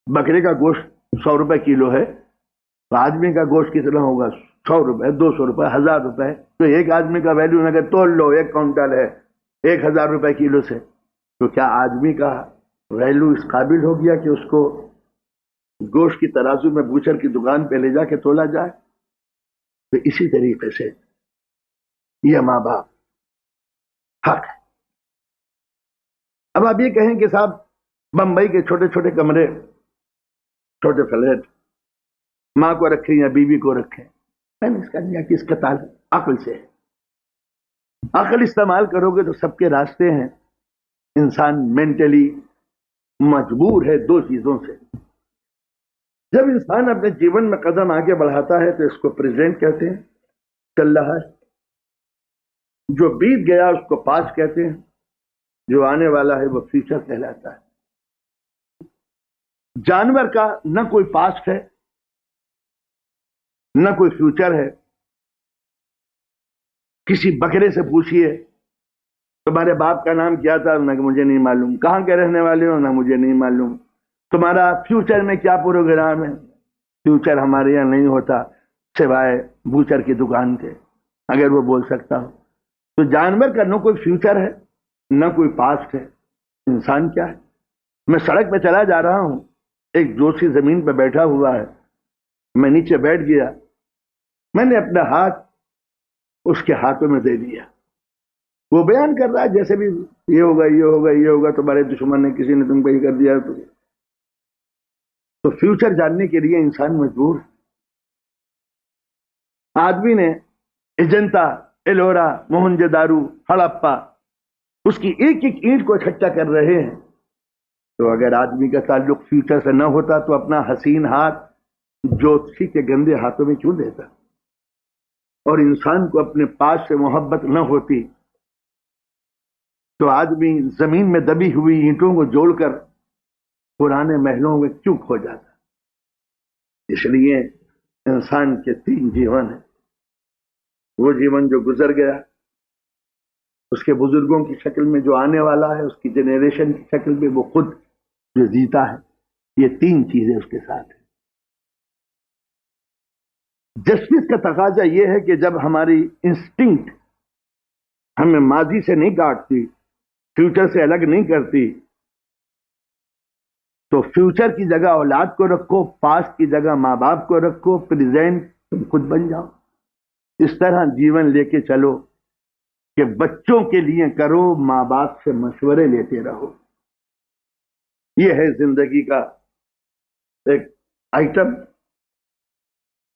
بکرے کا گوشت 100 روپے کلو ہے, تو آدمی کا گوشت کتنا ہوگا؟ 100 روپے, 200 روپے, 1000 روپے. تو ایک آدمی کا ویلیو اگر تول لو 1 کوئنٹل ہے 1000 روپے کلو سے, تو کیا آدمی کا ویلیو اس قابل ہو گیا کہ اس کو گوشت کی ترازو میں بوچر کی دکان پہ لے جا کے تولا جائے؟ تو اسی طریقے سے یہ ماں باپ حق ہے. اب آپ یہ کہیں کہ صاحب بمبئی کے چھوٹے چھوٹے کمرے, چھوٹے فلیٹ, ماں کو رکھیں یا بیوی کو رکھیں, میں نے اس کا دیا کہ اس کا تعلق عقل سے ہے. عقل استعمال کرو گے تو سب کے راستے ہیں. انسان مینٹلی مجبور ہے 2 چیزوں سے. جب انسان اپنے جیون میں قدم آگے بڑھاتا ہے تو اس کو پریزنٹ کہتے ہیں, چل رہا ہے. جو بیت گیا اس کو پاسٹ کہتے ہیں, جو آنے والا ہے وہ فیوچر کہلاتا ہے. جانور کا نہ کوئی پاسٹ ہے نہ کوئی فیوچر ہے. کسی بکرے سے پوچھئے تمہارے باپ کا نام کیا تھا, نہ مجھے نہیں معلوم. کہاں کے رہنے والے ہو, نہ مجھے نہیں معلوم. تمہارا فیوچر میں کیا پروگرام ہے؟ فیوچر ہمارے یہاں نہیں ہوتا سوائے بوچر کی دکان کے, اگر وہ بول سکتا ہو. تو جانور کا نہ کوئی فیوچر ہے نہ کوئی پاسٹ ہے. انسان کیا ہے؟ میں سڑک پہ چلا جا رہا ہوں, ایک دوسری زمین پہ بیٹھا ہوا ہے, میں نیچے بیٹھ گیا, میں نے اپنا ہاتھ اس کے ہاتھوں میں دے دیا. وہ بیان کر رہا ہے جیسے بھی یہ ہوگا یہ ہوگا یہ ہوگا, تمہارے دشمن نے کسی نے تم کو یہ کر دیا. تو فیوچر جاننے کے لیے انسان مجبور ہے. آدمی نے اجنتا, ایلورا, موہنجو دارو, ہڑپا, اس کی ایک ایک اینٹ کو اکٹھا کر رہے ہیں. تو اگر آدمی کا تعلق فیوچر سے نہ ہوتا تو اپنا حسین ہاتھ جوتشی کے گندے ہاتھوں میں کیوں دیتا؟ اور انسان کو اپنے پاس سے محبت نہ ہوتی تو آدمی زمین میں دبی ہوئی اینٹوں کو جوڑ کر پرانے محلوں میں کیوں کھو جاتا؟ اس لیے انسان کے 3 جیون ہیں. وہ جیون جو گزر گیا, اس کے بزرگوں کی شکل میں جو آنے والا ہے, اس کی جنریشن کی شکل میں وہ خود جو جیتا ہے. یہ 3 چیزیں اس کے ساتھ ہیں. جسٹس کا تقاضا یہ ہے کہ جب ہماری انسٹنکٹ ہمیں ماضی سے نہیں کاٹتی, فیوچر سے الگ نہیں کرتی, تو فیوچر کی جگہ اولاد کو رکھو, پاسٹ کی جگہ ماں باپ کو رکھو, پریزنٹ تم خود بن جاؤ. اس طرح جیون لے کے چلو کہ بچوں کے لیے کرو, ماں باپ سے مشورے لیتے رہو. یہ ہے زندگی کا ایک آئٹم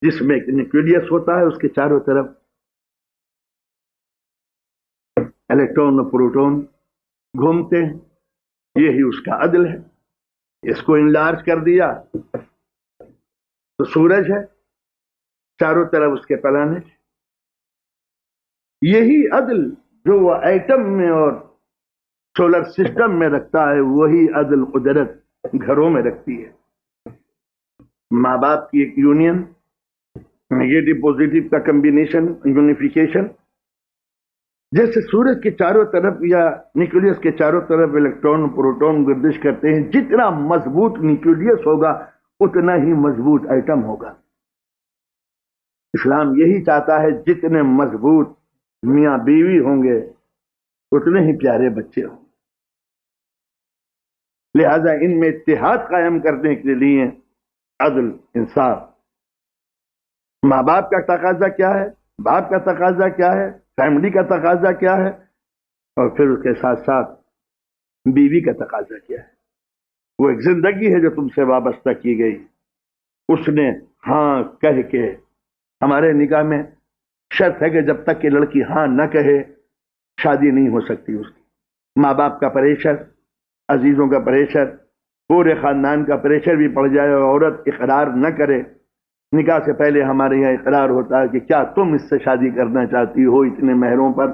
جس میں ایک نیوکلیس ہوتا ہے، اس کے چاروں طرف الیکٹرون اور پروٹون گھومتے ہیں، یہی اس کا عدل ہے۔ اس کو انلارج کر دیا تو سورج ہے، چاروں طرف اس کے پلانٹ۔ یہی عدل جو وہ ایٹم میں اور سولر سسٹم میں رکھتا ہے، وہی عدل قدرت گھروں میں رکھتی ہے۔ ماں باپ کی ایک یونین، نیگیٹو پوزیٹو کا کمبینیشن، یونیفیکیشن، جیسے سورج کے چاروں طرف یا نیوکلیس کے چاروں طرف الیکٹرون پروٹون گردش کرتے ہیں، جتنا مضبوط نیوکلیس ہوگا اتنا ہی مضبوط ایٹم ہوگا۔ اسلام یہی چاہتا ہے جتنے مضبوط میاں بیوی ہوں گے اتنے ہی پیارے بچے ہوں گے۔ لہذا ان میں اتحاد قائم کرنے کے لیے عدل، انصاف، ماں باپ کا تقاضا کیا ہے، باپ کا تقاضا کیا ہے، فیملی کا تقاضا کیا ہے، اور پھر اس کے ساتھ ساتھ بیوی کا تقاضا کیا ہے۔ وہ ایک زندگی ہے جو تم سے وابستہ کی گئی، اس نے ہاں کہہ کے، ہمارے نکاح میں شرط ہے کہ جب تک کہ لڑکی ہاں نہ کہے شادی نہیں ہو سکتی اس کی۔ ماں باپ کا پریشر، عزیزوں کا پریشر، پورے خاندان کا پریشر بھی پڑ جائے اور عورت اقرار نہ کرے، نکاح سے پہلے ہمارے یہاں اقرار ہوتا ہے کہ کیا تم اس سے شادی کرنا چاہتی ہو اتنے مہروں پر،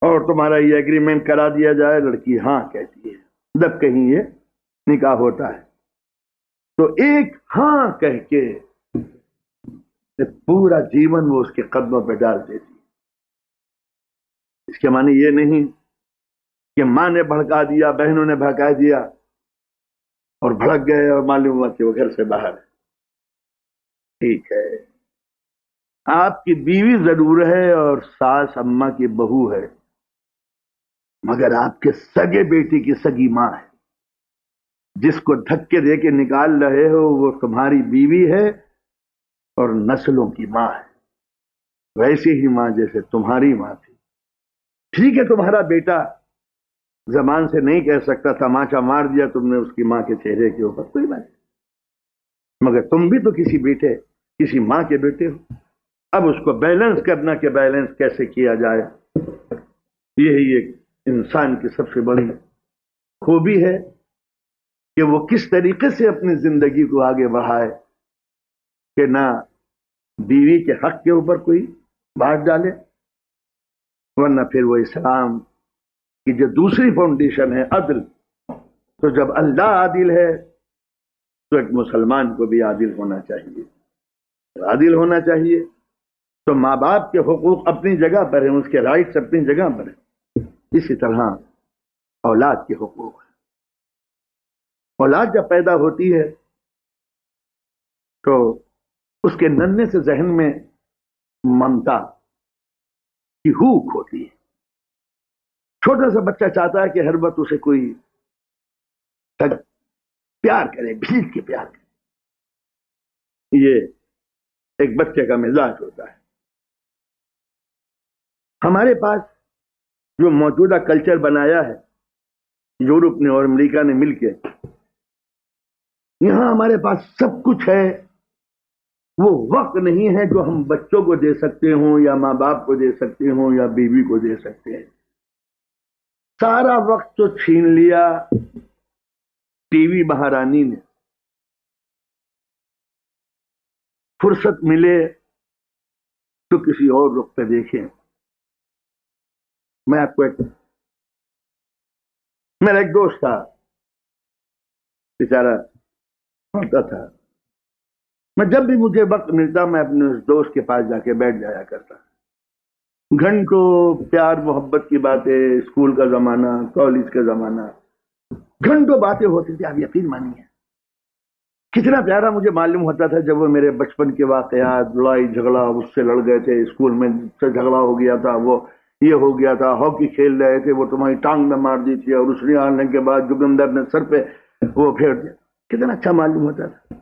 اور تمہارا یہ ایگریمنٹ کرا دیا جائے، لڑکی ہاں کہتی ہے، جب کہیں یہ نکاح ہوتا ہے تو ایک ہاں کہہ کے پورا جیون وہ اس کے قدموں پہ ڈال دیتی۔ اس کے معنی یہ نہیں کہ ماں نے بھڑکا دیا، بہنوں نے بھڑکا دیا اور بھڑک گئے اور معلوم ہوا کہ وہ گھر سے باہر ہے۔ ٹھیک ہے، آپ کی بیوی ضرور ہے اور ساس اماں کی بہو ہے، مگر آپ کے سگے بیٹی کی سگی ماں ہے۔ جس کو دھکے دے کے نکال رہے ہو وہ تمہاری بیوی ہے اور نسلوں کی ماں ہے، ویسی ہی ماں جیسے تمہاری ماں تھی۔ ٹھیک ہے، تمہارا بیٹا زبان سے نہیں کہہ سکتا، تماچا مار دیا تم نے اس کی ماں کے چہرے کے اوپر، کوئی بات نہیں، مگر تم بھی تو کسی بیٹے، کسی ماں کے بیٹے ہو۔ اب اس کو بیلنس کرنا کہ بیلنس کیسے کیا جائے، یہی ایک انسان کی سب سے بڑی خوبی ہے کہ وہ کس طریقے سے اپنی زندگی کو آگے بڑھائے کہ نہ بیوی کے حق کے اوپر کوئی بات ڈالے، ورنہ پھر وہ اسلام کی جو دوسری فاؤنڈیشن ہے عدل، تو جب اللہ عادل ہے تو ایک مسلمان کو بھی عادل ہونا چاہیے۔ عادل ہونا چاہیے تو ماں باپ کے حقوق اپنی جگہ پر ہیں، اس کے رائٹس اپنی جگہ پر ہیں، اسی طرح اولاد کے حقوق ہیں۔ اولاد جب پیدا ہوتی ہے تو اس کے ننھے سے ذہن میں ممتا کی ہوک ہوتی ہے۔ چھوٹا سا بچہ چاہتا ہے کہ ہر وقت اسے کوئی پیار کرے، بھیج کے پیار کرے، یہ ایک بچے کا مزاج ہوتا ہے۔ ہمارے پاس جو موجودہ کلچر بنایا ہے یورپ نے اور امریکہ نے مل کے، یہاں ہمارے پاس سب کچھ ہے، وہ وقت نہیں ہے جو ہم بچوں کو دے سکتے ہوں یا ماں باپ کو دے سکتے ہوں یا بیوی کو دے سکتے ہیں۔ سارا وقت تو چھین لیا ٹی وی مہارانی نے۔ فرصت ملے تو کسی اور رخ پہ دیکھیں۔ میں آپ کو میرا ایک دوست تھا، بیچارہ ہوتا تھا، میں جب بھی مجھے وقت ملتا میں اپنے اس دوست کے پاس جا کے بیٹھ جایا کرتا، گھنٹوں پیار محبت کی باتیں، اسکول کا زمانہ، کالج کا زمانہ، گھنٹوں باتیں ہوتی تھی۔ آپ یقین مانیے کتنا پیارا مجھے معلوم ہوتا تھا جب وہ میرے بچپن کے واقعات، لڑائی جھگڑا، اس سے لڑ گئے تھے، اسکول میں سے جھگڑا ہو گیا تھا، وہ یہ ہو گیا تھا، ہاکی کھیل رہے تھے، وہ تمہاری ٹانگ میں مار دی تھی اور اس نے آنے کے بعد جگندر نے سر پہ وہ پھیر دیا، کتنا اچھا معلوم ہوتا تھا۔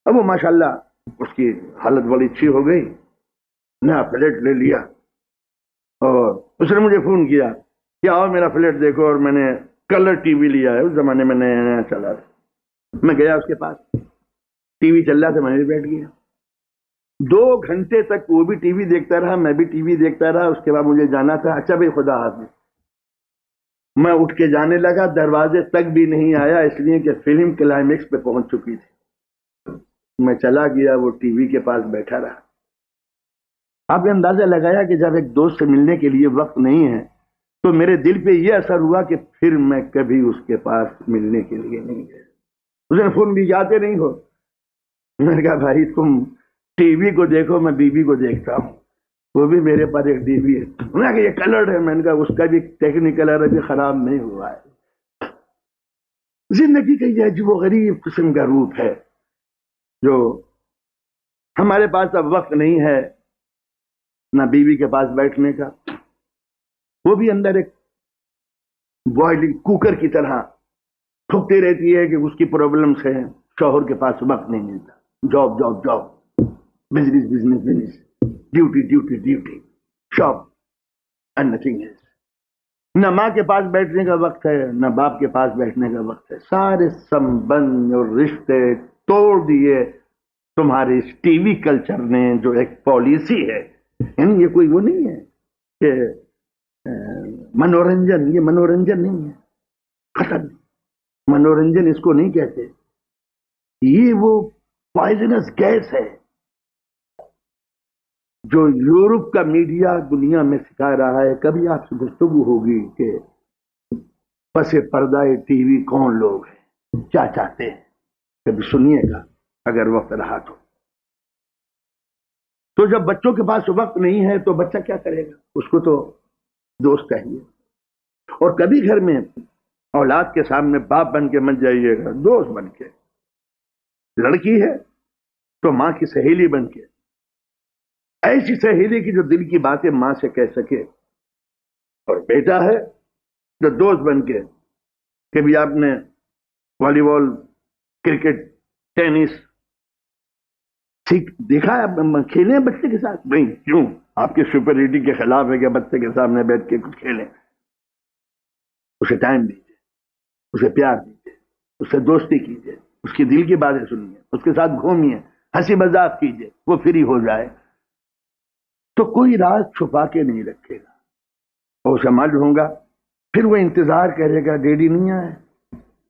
اب وہ ماشاءاللہ اس کی حالت بڑی اچھی ہو گئی، نیا فلیٹ لے لیا اور اس نے مجھے فون کیا کہ آؤ میرا فلیٹ دیکھو، اور میں نے کلر ٹی وی لیا ہے، اس زمانے میں نیا نیا چلا تھا، میں گیا اس کے پاس، ٹی وی چل رہا تھا، میں بھی بیٹھ گیا، 2 گھنٹے تک وہ بھی ٹی وی دیکھتا رہا، میں بھی ٹی وی دیکھتا رہا. اس کے بعد مجھے جانا تھا. اچھا بھائی خدا حافظ. میں اٹھ کے جانے لگا، دروازے تک بھی نہیں آیا، اس لیے کہ فلم کلائمیکس پہ پہنچ چکی تھی. میں چلا گیا، وہ ٹی وی کے پاس بیٹھا رہا. آپ نے اندازہ لگایا کہ جب ایک دوست سے ملنے کے لیے وقت نہیں ہے تو میرے دل پہ یہ اثر ہوا کہ پھر میں کبھی اس کے پاس ملنے کے لیے نہیں گیا. اس نے فون بھی جاتے نہیں ہو. میں نے کہا بھائی تم ٹی وی کو دیکھو، میں بیوی کو دیکھتا ہوں، وہ بھی میرے پاس ایک ٹی وی ہے. انہوں نے کہا یہ کلرڈ ہے. میں نے کہا اس کا بھی ٹیکنیکل ابھی خراب نہیں ہوا ہے. زندگی کا یہ عجیب و غریب قسم کا روپ ہے جو ہمارے پاس اب وقت نہیں ہے نہ بیوی کے پاس بیٹھنے کا. وہ بھی اندر ایک بوائلنگ کوکر کی طرح ٹھکتی رہتی ہے کہ اس کی پرابلمس ہیں. شوہر کے پاس وقت نہیں ملتا. Job job job, business business business, duty duty duty, shop and nothing else. نہ ماں کے پاس بیٹھنے کا وقت ہے، نہ باپ کے پاس بیٹھنے کا وقت ہے. سارے سمبند اور رشتے توڑ دیے تمہارے اس ٹی وی کلچر نے، جو ایک پالیسی ہے. یعنی یہ کوئی وہ نہیں ہے کہ منورنجن، یہ منورنجن نہیں ہے. ختم. منورنجن اس کو نہیں کہتے. یہ وہ پوائزنس گیس ہے جو یورپ کا میڈیا دنیا میں سکھا رہا ہے. کبھی آپ سے گفتگو ہوگی کہ پس پردہ ٹی وی کون لوگ ہیں، کیا چاہتے ہیں، کبھی سنیے گا اگر وقت رہا تو. تو جب بچوں کے پاس وقت نہیں ہے تو بچہ کیا کرے گا؟ اس کو تو دوست چاہیے. اور کبھی گھر میں اولاد کے سامنے باپ بن کے مت جائیے گا، دوست بن کے. لڑکی ہے تو ماں کی سہیلی بن کے، ایسی سہیلی کی جو دل کی باتیں ماں سے کہہ سکے. اور بیٹا ہے جو دوست بن کے، کبھی آپ نے والی بال، کرکٹ، ٹینس دیکھا ہے کھیلیں بچے کے ساتھ؟ نہیں. کیوں؟ آپ کی سپریورٹی کے خلاف ہے کہ بچے کے سامنے بیٹھ کے کچھ کھیلیں. اسے ٹائم دیجیے، اسے پیار دیجیے، اس سے دوستی کیجیے، اس کی دل کی باتیں سنیے، اس کے ساتھ گھومیے، ہنسی مذاق کیجیے، وہ فری ہو جائے تو کوئی راز چھپا کے نہیں رکھے گا. اور اسے معلوم ہوگا، پھر وہ انتظار کرے گا ڈیڈی نہیں آئے،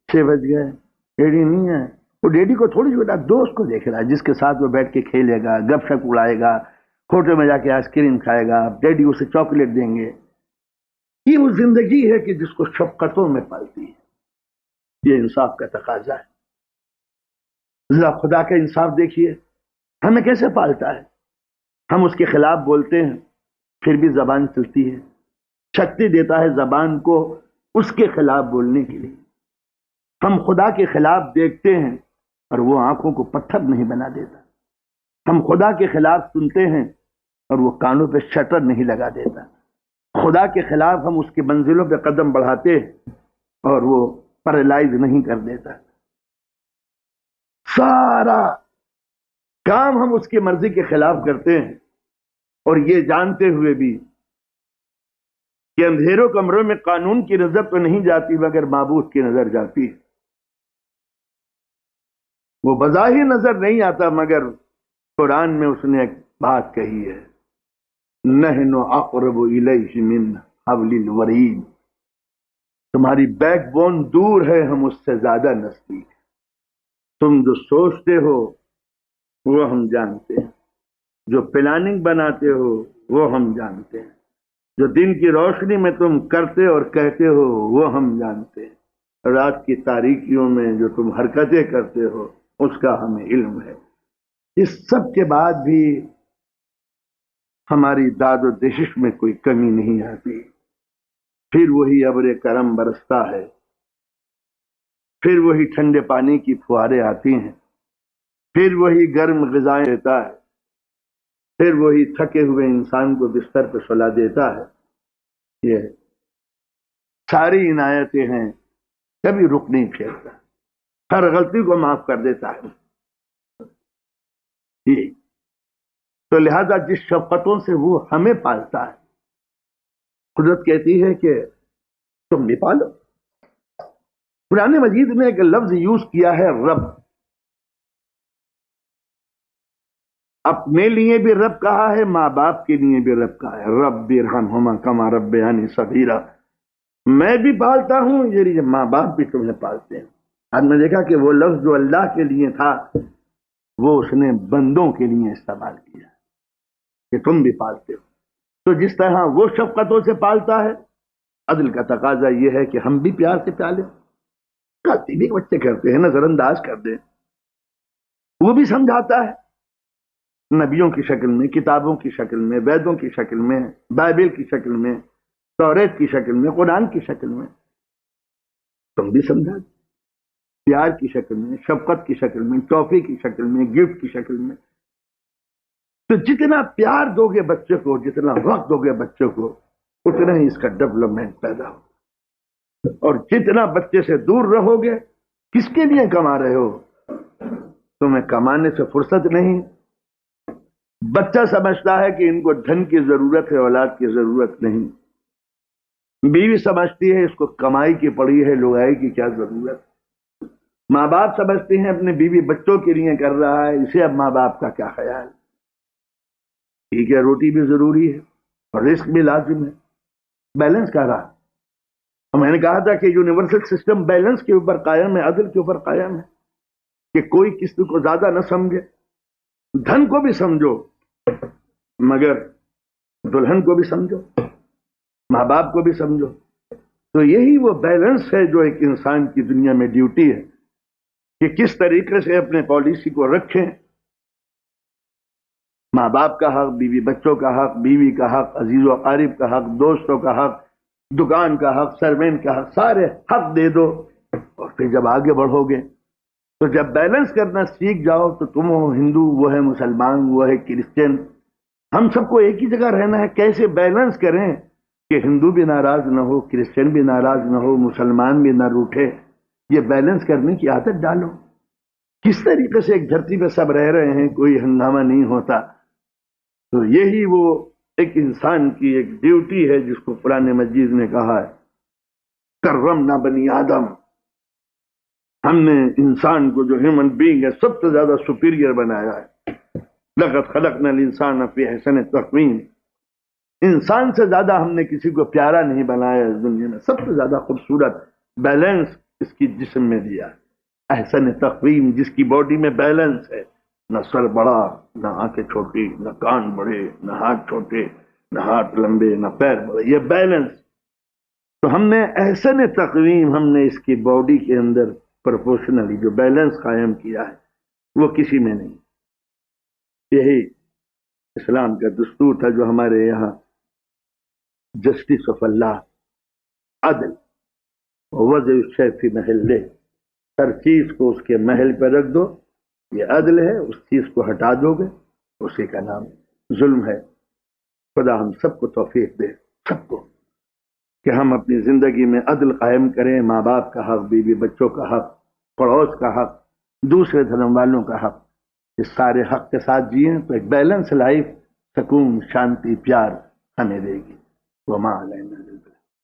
6 بج گئے، ڈیڈی نہیں آئے. وہ ڈیڈی کو تھوڑی چھوٹا دوست کو دیکھ رہا ہے جس کے ساتھ وہ بیٹھ کے کھیلے گا، گپ شپ اڑائے گا، ہوٹل میں جا کے آئس کریم کھائے گا، ڈیڈی اسے چاکلیٹ دیں گے. یہ وہ زندگی ہے کہ جس کو شفقتوں میں پالتی ہے. یہ انصاف کا تقاضا ہے. خدا کا انصاف دیکھیے ہمیں کیسے پالتا ہے. ہم اس کے خلاف بولتے ہیں پھر بھی زبان چلتی ہے. شکتی دیتا ہے زبان کو اس کے خلاف بولنے کے لیے. ہم خدا کے خلاف دیکھتے ہیں اور وہ آنکھوں کو پتھر نہیں بنا دیتا. ہم خدا کے خلاف سنتے ہیں اور وہ کانوں پہ شٹر نہیں لگا دیتا. خدا کے خلاف ہم اس کی منزلوں پہ قدم بڑھاتے ہیں اور وہ پیرالائز نہیں کر دیتا. سارا کام ہم اس کی مرضی کے خلاف کرتے ہیں اور یہ جانتے ہوئے بھی کہ اندھیروں کمروں میں قانون کی نظر تو نہیں جاتی مگر معبود کی نظر جاتی ہے. وہ بظاہر نظر نہیں آتا مگر قرآن میں اس نے ایک بات کہی ہے، نحن اقرب الیہ من حبل الورید. تمہاری بیک بون دور ہے، ہم اس سے زیادہ نزدیک. تم جو سوچتے ہو وہ ہم جانتے ہیں، جو پلاننگ بناتے ہو وہ ہم جانتے ہیں، جو دن کی روشنی میں تم کرتے اور کہتے ہو وہ ہم جانتے ہیں، رات کی تاریکیوں میں جو تم حرکتیں کرتے ہو اس کا ہمیں علم ہے. اس سب کے بعد بھی ہماری داد و دشش میں کوئی کمی نہیں آتی. پھر وہی ابر کرم برستا ہے، پھر وہی ٹھنڈے پانی کی فواریں آتی ہیں، پھر وہی گرم غذائیں دیتا ہے، پھر وہی تھکے ہوئے انسان کو بستر پہ سلا دیتا ہے. یہ ساری عنایتیں ہیں، کبھی رک نہیں پھیرتا، ہر غلطی کو معاف کر دیتا ہے. تو لہذا جس شفقتوں سے وہ ہمیں پالتا ہے، قدرت کہتی ہے کہ تم بھی پالو. قرآن مجید میں ایک لفظ یوز کیا ہے رب، اپنے لیے بھی رب کہا ہے، ماں باپ کے لیے بھی رب کہا ہے، رب ارحمہما کما ربیانی صغیرا، میں بھی پالتا ہوں، یہ ماں باپ بھی تمہیں پالتے ہیں۔ آج میں دیکھا کہ وہ لفظ جو اللہ کے لیے تھا وہ اس نے بندوں کے لیے استعمال کیا کہ تم بھی پالتے ہو۔ تو جس طرح وہ شفقتوں سے پالتا ہے، عدل کا تقاضا یہ ہے کہ ہم بھی پیار سے پالیں۔ غلطی بھی بچے کرتے ہیں، نظر انداز کر دیں، وہ بھی سمجھاتا ہے، نبیوں کی شکل میں، کتابوں کی شکل میں، ویدوں کی شکل میں، بائبل کی شکل میں، توریت کی شکل میں، قرآن کی شکل میں، تم بھی سمجھا دیں، پیار کی شکل میں، شفقت کی شکل میں، تحفے کی شکل میں، گفٹ کی شکل میں۔ تو جتنا پیار دو گے بچے کو، جتنا وقت دو گے بچے کو، اتنا ہی اس کا ڈیولپمنٹ پیدا ہو۔ اور جتنا بچے سے دور رہو گے، کس کے لیے کما رہے ہو؟ تمہیں کمانے سے فرصت نہیں۔ بچہ سمجھتا ہے کہ ان کو دھن کی ضرورت ہے، اولاد کی ضرورت نہیں۔ بیوی سمجھتی ہے اس کو کمائی کی پڑی ہے، لگائی کی کیا ضرورت۔ ماں باپ سمجھتے ہیں اپنے بیوی بچوں کے لیے کر رہا ہے، اسے اب ماں باپ کا کیا خیال۔ ٹھیک ہے، روٹی بھی ضروری ہے اور رزق بھی لازم ہے، بیلنس کر رہا۔ میں نے کہا تھا کہ یونیورسل سسٹم بیلنس کے اوپر قائم ہے، عدل کے اوپر قائم ہے، کہ کوئی کسی کو زیادہ نہ سمجھے۔ دھن کو بھی سمجھو مگر دلہن کو بھی سمجھو، ماں باپ کو بھی سمجھو۔ تو یہی وہ بیلنس ہے جو ایک انسان کی دنیا میں ڈیوٹی ہے کہ کس طریقے سے اپنے پالیسی کو رکھیں۔ ماں باپ کا حق، بیوی بچوں کا حق، بیوی کا حق، عزیز و اقارب کا حق، دوستوں کا حق، دکان کا حق، سروینٹ کا حق، سارے حق دے دو۔ اور پھر جب آگے بڑھو گے تو جب بیلنس کرنا سیکھ جاؤ تو تم ہو ہندو، وہ ہے مسلمان، وہ ہے کرسچن، ہم سب کو ایک ہی جگہ رہنا ہے۔ کیسے بیلنس کریں کہ ہندو بھی ناراض نہ ہو، کرسچن بھی ناراض نہ ہو، مسلمان بھی نہ روٹھے۔ یہ بیلنس کرنے کی عادت ڈالو۔ کس طریقے سے ایک دھرتی پہ سب رہ رہے ہیں، کوئی ہنگامہ نہیں ہوتا۔ تو یہی وہ ایک انسان کی ایک ڈیوٹی ہے جس کو قرآن مجید نے کہا ہے کرمنا بنی آدم۔ ہم نے انسان کو جو ہیومن بینگ ہے سب سے زیادہ سپیریئر بنایا ہے۔ لقد خلقنا الانسان فی احسن تقویم۔ انسان سے زیادہ ہم نے کسی کو پیارا نہیں بنایا اس دنیا میں، سب سے زیادہ خوبصورت بیلنس اس کی جسم میں دیا ہے۔ احسن تقویم، جس کی باڈی میں بیلنس ہے، نہ سر بڑا، نہ آنکھیں چھوٹی، نہ کان بڑے، نہ ہاتھ چھوٹے، نہ ہاتھ لمبے، نہ پیر بڑے، یہ بیلنس۔ تو ہم نے احسن تقویم، ہم نے اس کی باڈی کے اندر پروپورشنلی جو بیلنس قائم کیا ہے وہ کسی میں نہیں۔ یہی اسلام کا دستور تھا جو ہمارے یہاں جسٹس آف اللہ، عدل، وضع الشیء فی محلہ، ہر چیز کو اس کے محل پہ رکھ دو، یہ عدل ہے۔ اس چیز کو ہٹا دو گے اسی کا نام ظلم ہے۔ خدا ہم سب کو توفیق دے، سب کو، کہ ہم اپنی زندگی میں عدل قائم کریں۔ ماں باپ کا حق، بیوی بچوں کا حق، پڑوس کا حق، دوسرے دھرم والوں کا حق، اس سارے حق کے ساتھ جئیں تو ایک بیلنس لائف، سکون، شانتی، پیار ہمیں دے گی۔ وما علینا